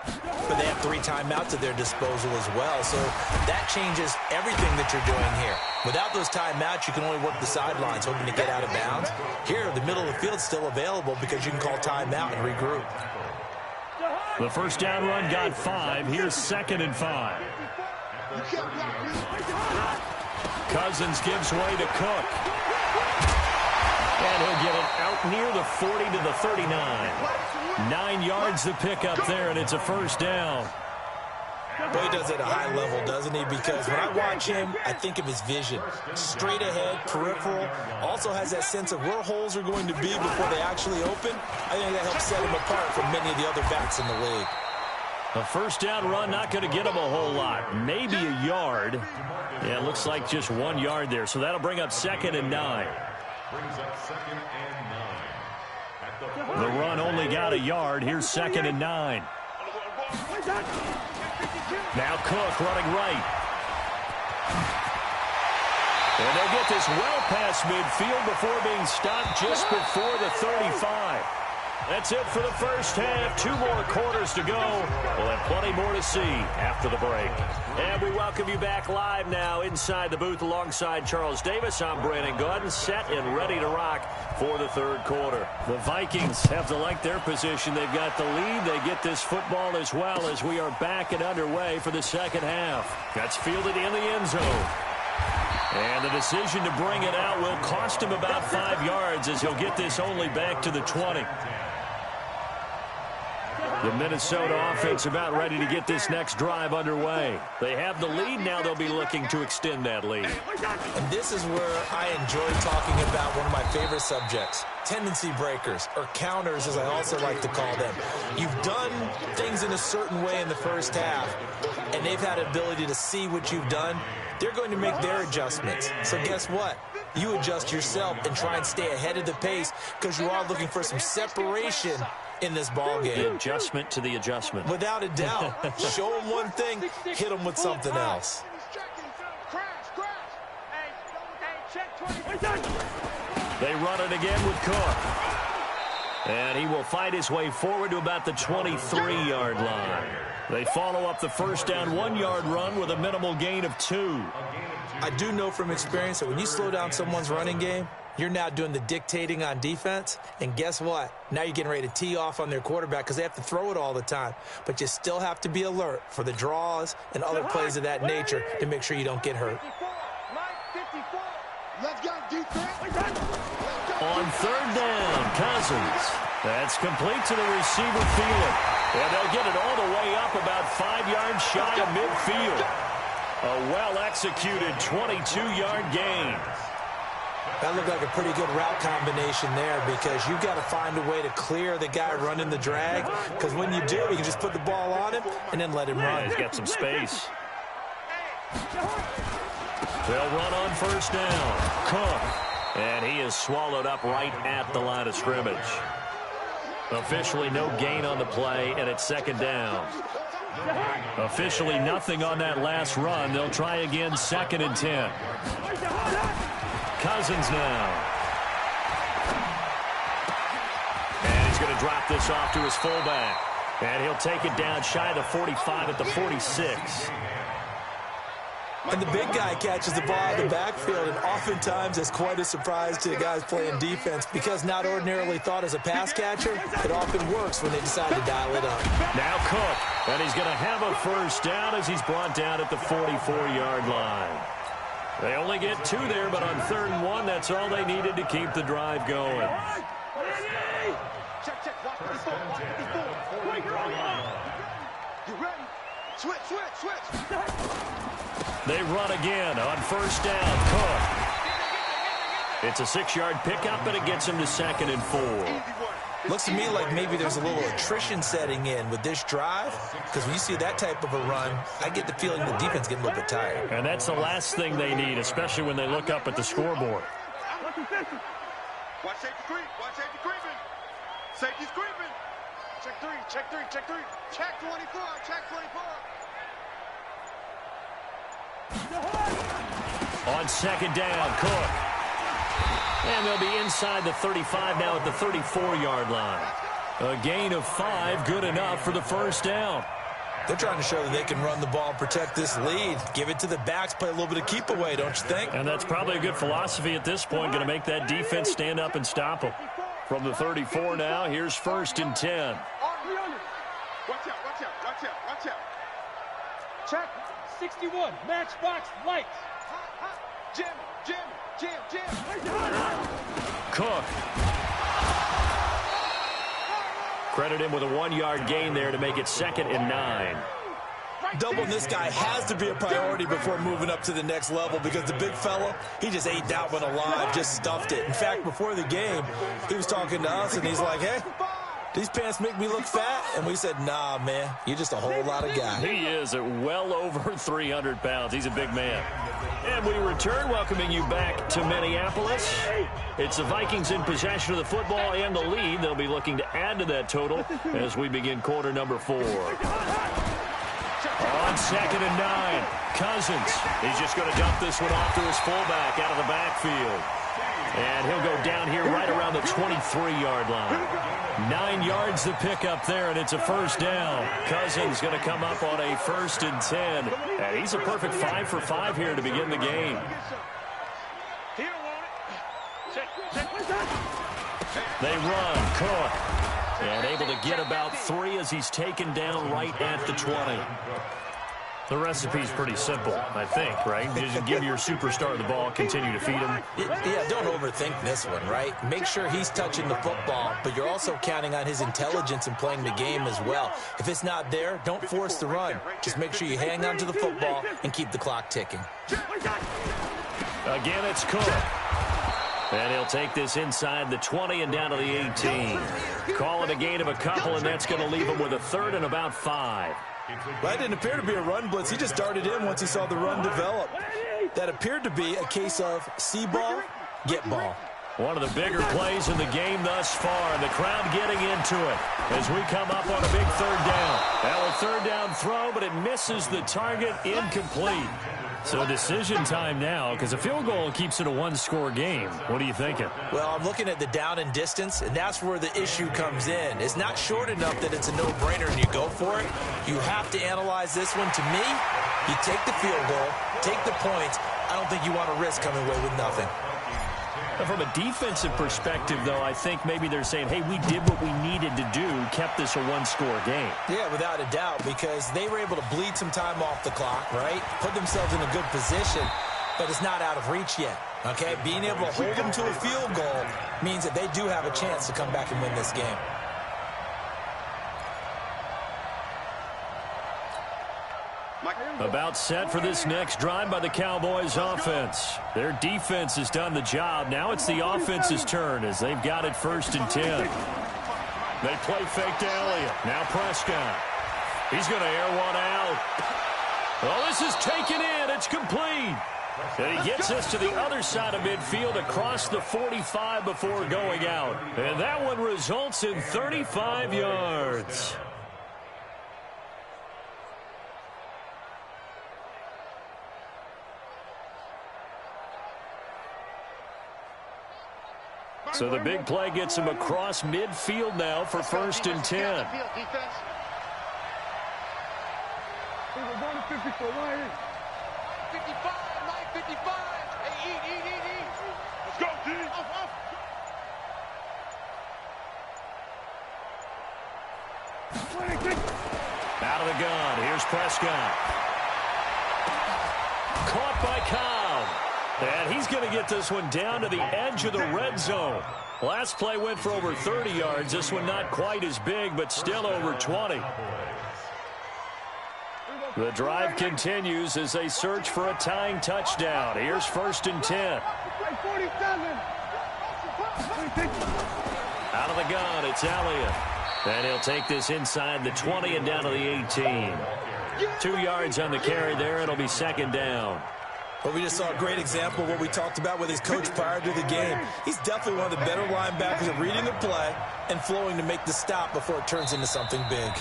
but they have 3 timeouts at their disposal as well, so that changes everything that you're doing here. Without those timeouts, you can only work the sidelines, hoping to get out of bounds. Here, the middle of the field is still available because you can call timeout and regroup. The first down run got 5. Here's 2nd and 5. Cousins gives way to Cook. And he'll get it out near the 40 to the 39. 9 yards to pick up there, and it's a first down. Well, he does it at a high level, doesn't he? Because when I watch him, I think of his vision. Straight ahead, peripheral. Also has that sense of where holes are going to be before they actually open. I think that helps set him apart from many of the other backs in the league. A first down run not going to get him a whole lot. Maybe a yard. Yeah, it looks like just 1 yard there. So that'll bring up 2nd and 9. The run only got a yard. Here's 2nd and 9. Now Cook running right. And they'll get this well past midfield before being stopped just before the 35. That's it for the first half. 2 more quarters to go. We'll have plenty more to see after the break. And we welcome you back live now inside the booth alongside Charles Davis. I'm Brandon Gordon, set and ready to rock for the 3rd quarter. The Vikings have to like their position. They've got the lead. They get this football as well as we are back and underway for the 2nd half. That's fielded in the end zone. And the decision to bring it out will cost him about 5 yards as he'll get this only back to the 20. The Minnesota offense about ready to get this next drive underway. They have the lead. Now they'll be looking to extend that lead. And this is where I enjoy talking about one of my favorite subjects, tendency breakers, or counters as I also like to call them. You've done things in a certain way in the first half, and they've had an ability to see what you've done. They're going to make their adjustments. So guess what? You adjust yourself and try and stay ahead of the pace because you are looking for some separation in this ball game. The adjustment to the adjustment. Without a doubt. Show them one thing, hit them with something else. They run it again with Cook. And he will fight his way forward to about the 23-yard line. They follow up the first down 1-yard run with a minimal gain of 2. I do know from experience that when you slow down someone's running game, you're now doing the dictating on defense. And guess what? Now you're getting ready to tee off on their quarterback because they have to throw it all the time. But you still have to be alert for the draws and other plays of that nature to make sure you don't get hurt. Let's go, defense. On third down, Cousins. That's complete to the receiver field. And they'll get it all the way up about 5 yards shy of midfield. A well-executed 22-yard gain. That looked like a pretty good route combination there because you've got to find a way to clear the guy running the drag, because when you do, you can just put the ball on him and then let him run. He's got some space. They'll run on first down. Cook. And he is swallowed up right at the line of scrimmage. Officially no gain on the play, and it's second down. Officially nothing on that last run. They'll try again, 2nd and 10. Cousins now. And he's going to drop this off to his fullback. And he'll take it down shy of the 45 at the 46. And the big guy catches the ball out of the backfield, and oftentimes it's quite a surprise to the guys playing defense because not ordinarily thought as a pass catcher, it often works when they decide to dial it up. Now Cook, and he's going to have a first down as he's brought down at the 44-yard line. They only get 2 there, but on 3rd and 1, that's all they needed to keep the drive going. Check, check. Watch 54. Watch 54. You ready? Switch, switch, switch. They run again on first down. Cook. It's a 6-yard pickup, and it gets him to 2nd and 4. Looks to me like maybe there's a little attrition setting in with this drive, because when you see that type of a run, I get the feeling the defense getting a little bit tired. And that's the last thing they need, especially when they look up at the scoreboard. Watch safety creep. Watch safety creeping. Safety's creeping. Check 3, check 3, check 3. Check 24, check 24. On second down, Cook. And they'll be inside the 35 now at the 34-yard line. A gain of 5, good enough for the first down. They're trying to show that they can run the ball and protect this lead. Give it to the backs, play a little bit of keep away, don't you think? And that's probably a good philosophy at this point, going to make that defense stand up and stop them. From the 34 now, here's 1st and 10. Watch out, watch out, watch out, watch out. Check 61, matchbox lights. Jim, Jim, Jim, Jim. Cook. Credit him with a 1-yard gain there to make it 2nd and 9. Doubling this guy has to be a priority before moving up to the next level because the big fella, he just ate that one alive, just stuffed it. In fact, before the game, he was talking to us, and he's like, hey, these pants make me look fat? And we said, nah, man, you're just a whole lot of guy. He is at well over 300 pounds. He's a big man. And we return, welcoming you back to Minneapolis. It's the Vikings in possession of the football and the lead. They'll be looking to add to that total as we begin quarter number 4. On 2nd and 9, Cousins. He's just going to dump this one off to his fullback out of the backfield. And he'll go down here right around the 23-yard line. 9 yards to pick up there, and it's a first down. Cousins going to come up on a 1st and 10. And he's a perfect 5 for 5 here to begin the game. They run. Cook. And able to get about 3 as he's taken down right at the 20. The recipe's pretty simple, I think, right? You just give your superstar the ball, continue to feed him. Yeah, don't overthink this one, right? Make sure he's touching the football, but you're also counting on his intelligence in playing the game as well. If it's not there, don't force the run. Just make sure you hang on to the football and keep the clock ticking. Again, it's Cook. And he'll take this inside the 20 and down to the 18. Call it a gain of a couple, and that's going to leave him with a 3rd and about 5. That didn't appear to be a run blitz. He just darted in once he saw the run develop. That appeared to be a case of see ball, get ball. One of the bigger plays in the game thus far. The crowd getting into it as we come up on a big 3rd down. Now a 3rd down throw, but it misses the target, incomplete. So decision time now, because a field goal keeps it a one-score game. What are you thinking? Well, I'm looking at the down and distance, and that's where the issue comes in. It's not short enough that it's a no-brainer and you go for it. You have to analyze this one. To me, you take the field goal, take the points. I don't think you want to risk coming away with nothing. From a defensive perspective, though, I think maybe they're saying, hey, we did what we needed to do, kept this a one-score game. Yeah, without a doubt, because they were able to bleed some time off the clock, right? Put themselves in a good position, but it's not out of reach yet, okay? Being able to hold them to a field goal means that they do have a chance to come back and win this game. About set for this next drive by the Cowboys offense. Their defense has done the job. Now it's the offense's turn as they've got it 1st and 10. They play fake to Elliott. Now Prescott. He's going to air one out. Well, this is taken in. It's complete. And he gets us to the other side of midfield across the 45 before going out. And that one results in 35 yards. So the big play gets him across midfield now for 1st and 10. Defense. 54, right here. 55, Mike, 55. Hey, eat. Let's go, D. Out of the gun. Here's Prescott. Caught by Cobb. And he's going to get this one down to the edge of the red zone. Last play went for over 30 yards. This one not quite as big, but still over 20. The drive continues as they search for a tying touchdown. Here's 1st and 10. Out of the gun, it's Elliott. And he'll take this inside the 20 and down to the 18. 2 yards on the carry there. It'll be 2nd down. Well, we just saw a great example of what we talked about with his coach prior to the game. He's definitely one of the better linebackers at reading a play and flowing to make the stop before it turns into something big.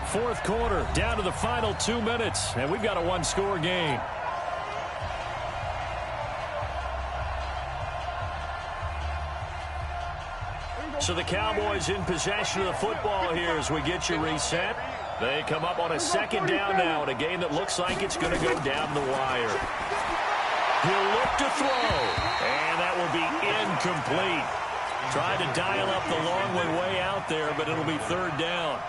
4th quarter, down to the final 2 minutes, and we've got a one-score game. So the Cowboys in possession of the football here as we get you reset. They come up on a 2nd down now in a game that looks like it's going to go down the wire. He'll look to throw, and that will be incomplete. Tried to dial up the long way out there, but it'll be 3rd down.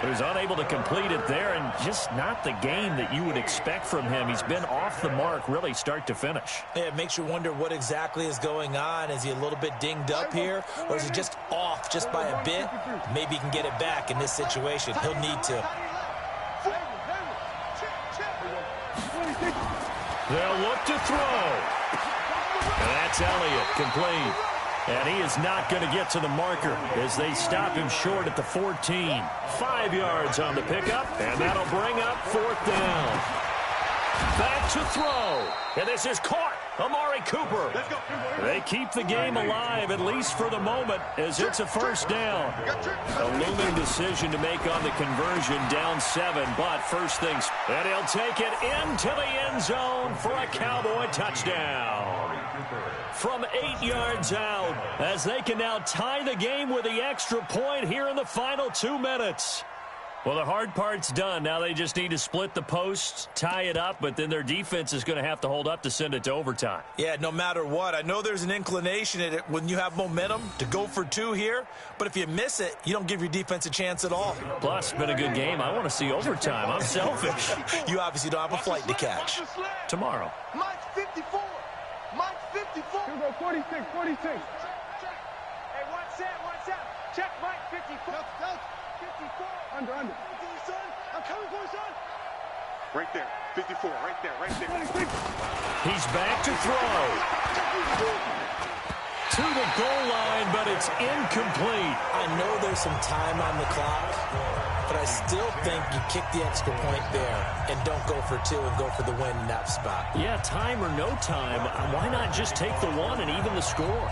So he's unable to complete it there, and just not the game that you would expect from him. He's been off the mark really start to finish. Yeah, it makes you wonder what exactly is going on. Is he a little bit dinged up here, or is he just off just by a bit? Maybe he can get it back in this situation. He'll need to. They'll look to throw. And that's Elliott, complete. And he is not going to get to the marker as they stop him short at the 14. 5 yards on the pickup, and that'll bring up 4th down. Back to throw. And this is caught. Amari Cooper. They keep the game alive, at least for the moment, as it's a 1st down. A looming decision to make on the conversion, down 7, but first things. And he'll take it into the end zone for a Cowboy touchdown. From 8 yards out, as they can now tie the game with the extra point here in the final 2 minutes. Well, the hard part's done. Now they just need to split the posts, tie it up, but then their defense is going to have to hold up to send it to overtime. Yeah, no matter what. I know there's an inclination in it when you have momentum to go for 2 here, but if you miss it, you don't give your defense a chance at all. Plus, it's been a good game. I want to see overtime. I'm selfish. You obviously don't have a flight to catch. Tomorrow. Mike's 54. Mike's 54. Here we go, 46, 46. Hey, one set. Check Mike, 54. 54. Under. I'm coming for you, son. Right there. 54. Right there. 26. He's back to throw. To the goal line, but it's incomplete. I know there's some time on the clock, but I still think you kick the extra point there and don't go for 2 and go for the win in that spot. Yeah, time or no time, why not just take the 1 and even the score?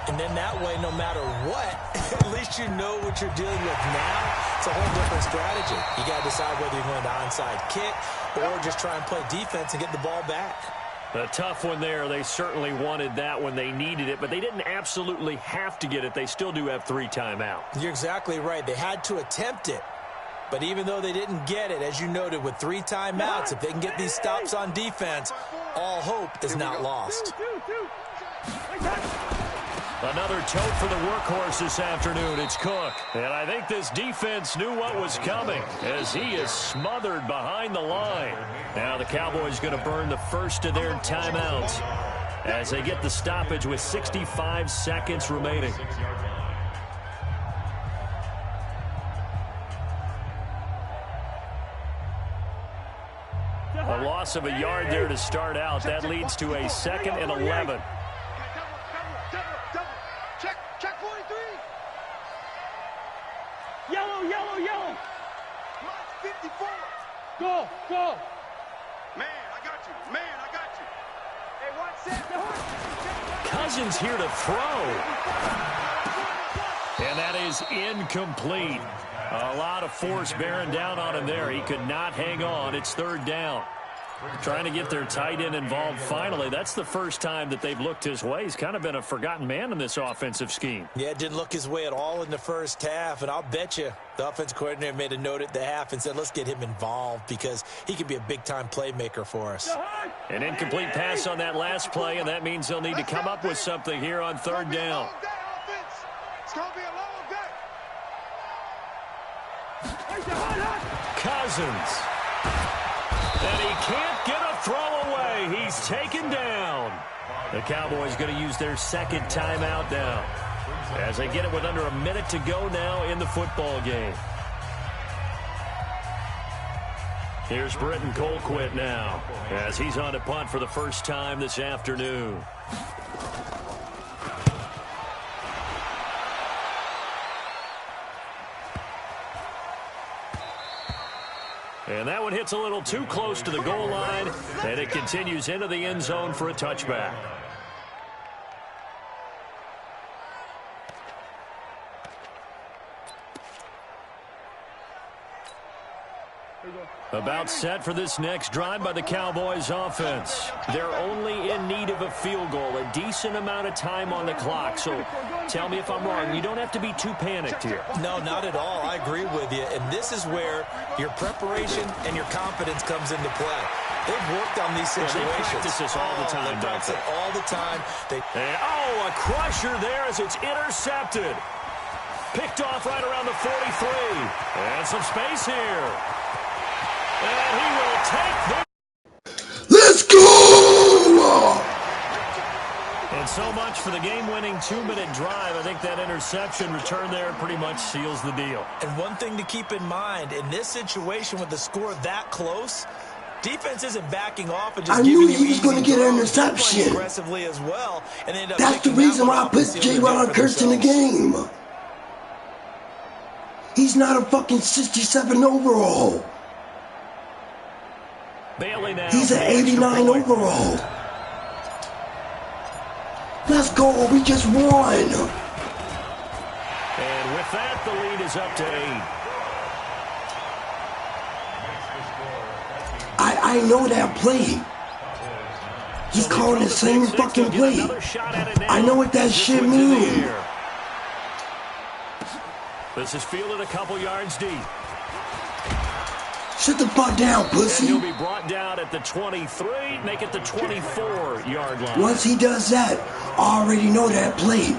And then that way, no matter what, at least you know what you're dealing with now. It's a whole different strategy. You got to decide whether you're going to onside kick or just try and play defense and get the ball back. A tough one there. They certainly wanted that when they needed it, but they didn't absolutely have to get it. They still do have 3 timeouts. You're exactly right. They had to attempt it. But even though they didn't get it, as you noted, with 3 timeouts, if they can get these stops on defense, all hope is not lost. Another tote for the workhorse this afternoon. It's Cook. And I think this defense knew what was coming as he is smothered behind the line. Now the Cowboys going to burn the first of their timeouts as they get the stoppage with 65 seconds remaining. A loss of a yard there to start out. That leads to a 2nd and 11. Check 43. Yellow, yellow, yellow. Mark 54. Go. Man, I got you. Man, I got you. Hey, watch that. Cousins here to throw. And that is incomplete. A lot of force bearing down on him there. He could not hang on. It's 3rd down. Trying to get their tight end involved finally. That's the first time that they've looked his way. He's kind of been a forgotten man in this offensive scheme. Yeah, it didn't look his way at all in the first half, and I'll bet you the offense coordinator made a note at the half and said, let's get him involved because he could be a big-time playmaker for us. An incomplete pass on that last play, and that means they'll need to come up with something here on 3rd down. It's going to be a long day. Cousins. And he can't get a throw away. He's taken down. The Cowboys going to use their 2nd timeout now as they get it with under a minute to go now in the football game. Here's Britton Colquitt now as he's on to punt for the first time this afternoon. And that one hits a little too close to the goal line, and it continues into the end zone for a touchback. About set for this next drive by the Cowboys offense. They're only in need of a field goal, a decent amount of time on the clock. So tell me if I'm wrong. You don't have to be too panicked here. No, not at all. I agree with you. And this is where your preparation and your confidence comes into play. They've worked on these situations. They practice this all the time. They practice it all the time. A crusher there as it's intercepted. Picked off right around the 43. And some space here. And he will take the... Let's go! And so much for the game-winning 2-minute drive. I think that interception return there pretty much seals the deal. And one thing to keep in mind, in this situation with the score that close, defense isn't backing off and just giving you he was going to get an interception. Aggressively as well. And they end up That's the reason why I put J-Ron Kurtz in the game. He's not a fucking 67 overall. Bailey now. He's an 89 overall. Let's go. We just won. And with that, the lead is up to 8. I know that play. He's calling the same fucking play. I know what that shit means. This is fielded a couple yards deep. Sit the fuck down, pussy. And he'll be brought down at the 23, make it the 24-yard line. Once he does that, I already know that play.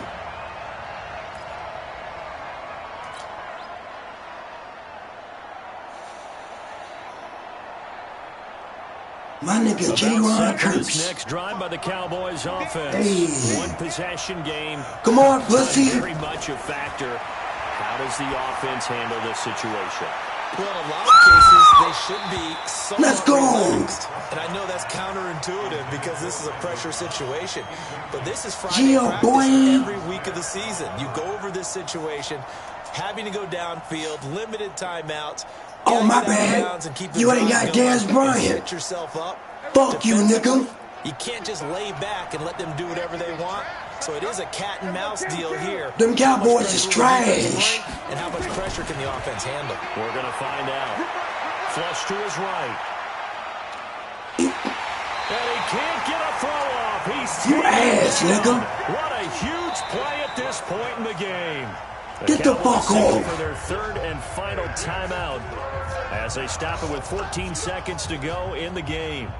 My nigga J-Ron Kurtz. Next drive by the Cowboys offense. Hey. One possession game. Come on, pussy. Very much a factor. How does the offense handle this situation? Well, in a lot of cases, they should be somewhat Let's go. relaxed. And I know that's counterintuitive because this is a pressure situation. But this is Friday practice every week of the season. You go over this situation, having to go downfield, limited timeouts. Oh, my bad. You ain't got Dez Bryant. Set yourself up. Fuck you, nigga. You can't just lay back and let them do whatever they want. So it is a cat and mouse deal here. Them Cowboys is trash. And how much pressure can the offense handle? We're going to find out. Flush to his right. And he can't get a throw off. He's you ass, nigga. What a huge play at this point in the game. Get the fuck off. For their third and final timeout as they stop it with 14 seconds to go in the game.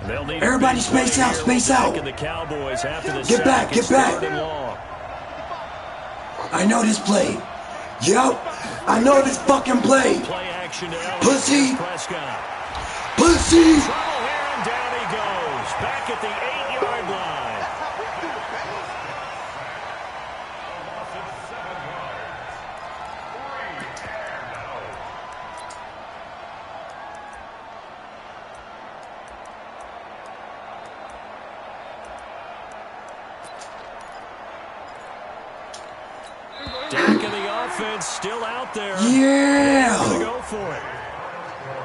They'll need everybody space out, space out. The Cowboys after the get back, get back. I know this play. Yup, I know this fucking play. Play action to pussy. Prescott. Pussy. Trouble here and down he goes. Back at the 8-yard line. Dak and the offense still out there. Yeah. Gonna go for it.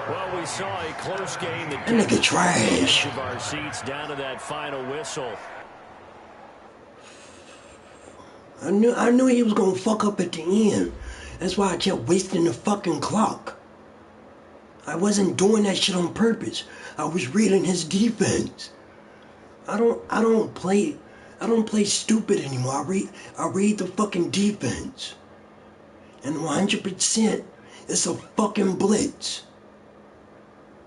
Well, we saw a close game that nigga trash. Of our seats down to that final whistle. I knew he was gonna fuck up at the end. That's why I kept wasting the fucking clock. I wasn't doing that shit on purpose. I was reading his defense. I don't play stupid anymore. I read the fucking defense. And 100% it's a fucking blitz.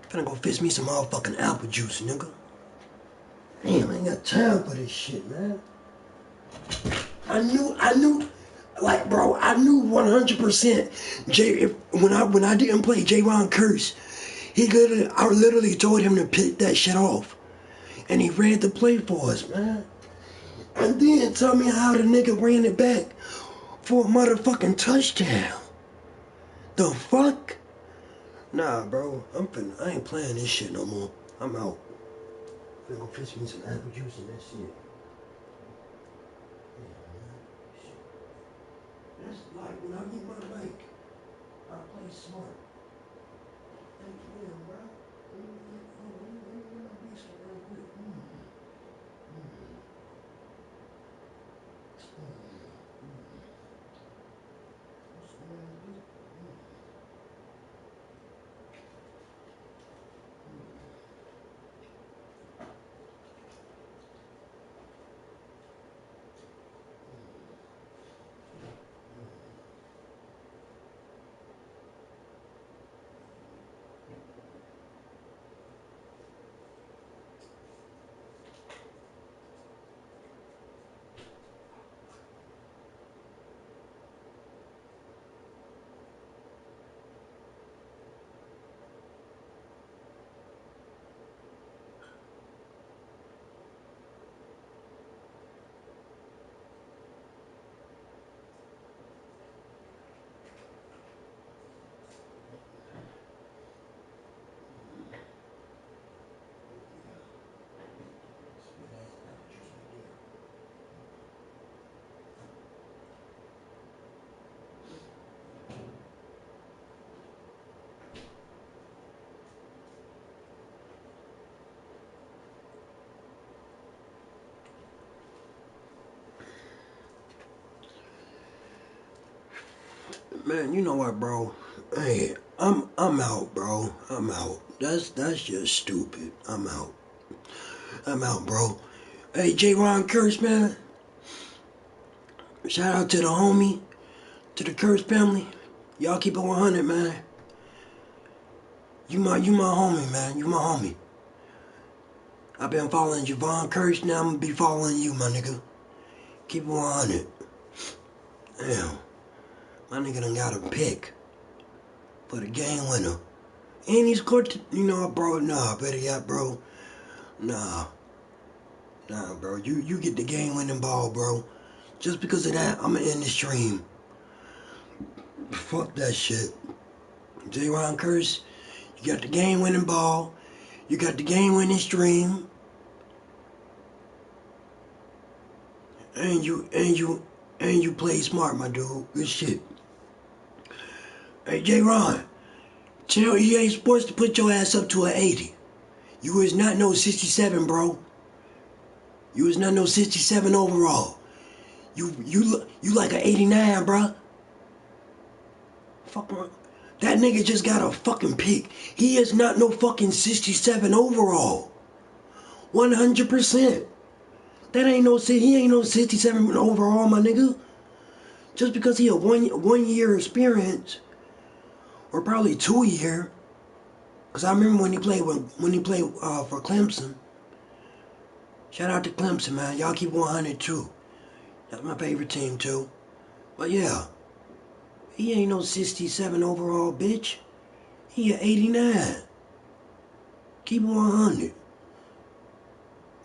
Finna go fix me some motherfucking apple juice, nigga. Damn, I ain't got time for this shit, man. I knew, like, bro, I knew 100% when I didn't play J-Ron Curse, I literally told him to pick that shit off. And he ran the play for us, man. And then tell me how the nigga ran it back for a motherfucking touchdown. The fuck? Nah, bro, I ain't playing this shit no more. I'm out. I'm gonna fix me some apple juice and that's it. That's like when I get my bike, I play smart. Thank you, bro. Man, you know what, bro? Hey, I'm out, bro. I'm out. That's just stupid. I'm out. I'm out, bro. Hey, J-Ron Curse, man. Shout out to the homie, to the Curse family. Y'all keep it 100, man. You my homie, man. You my homie. I've been following Javon Curse, now I'm gonna be following you, my nigga. Keep it 100. Damn. My nigga done got a pick for the game winner. And he scored, bro, nah, better yet, bro. Nah, bro. You get the game winning ball, bro. Just because of that, I'ma end the stream. Fuck that shit. J-Ron Curse, you got the game winning ball. You got the game winning stream. And you play smart, my dude. Good shit. Hey, J-Ron, tell EA Sports to put your ass up to an 80. You is not no 67, bro. You is not no 67 overall. You like an 89, bro. Fuck, bro. That nigga just got a fucking pick. He is not no fucking 67 overall. 100%. That ain't no, he ain't no 67 overall, my nigga. Just because he a one year experience, or probably 2 year. Cause I remember when he played for Clemson. Shout out to Clemson, man. Y'all keep 100 too. That's my favorite team too. But yeah, he ain't no 67 overall, bitch. He a 89. Keep 100.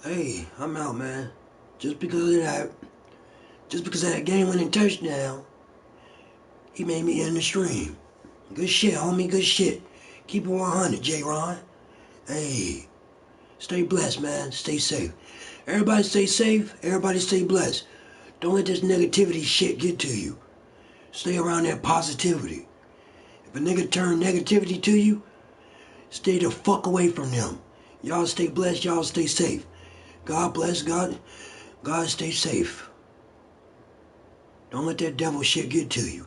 Hey, I'm out, man. Just because of that game-winning touchdown, he made me end the stream. Good shit, homie. Good shit. Keep it 100, J-Ron. Hey, stay blessed, man. Stay safe. Everybody stay safe. Everybody stay blessed. Don't let this negativity shit get to you. Stay around that positivity. If a nigga turn negativity to you, stay the fuck away from them. Y'all stay blessed. Y'all stay safe. God bless. God stay safe. Don't let that devil shit get to you.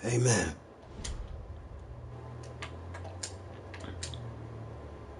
Amen.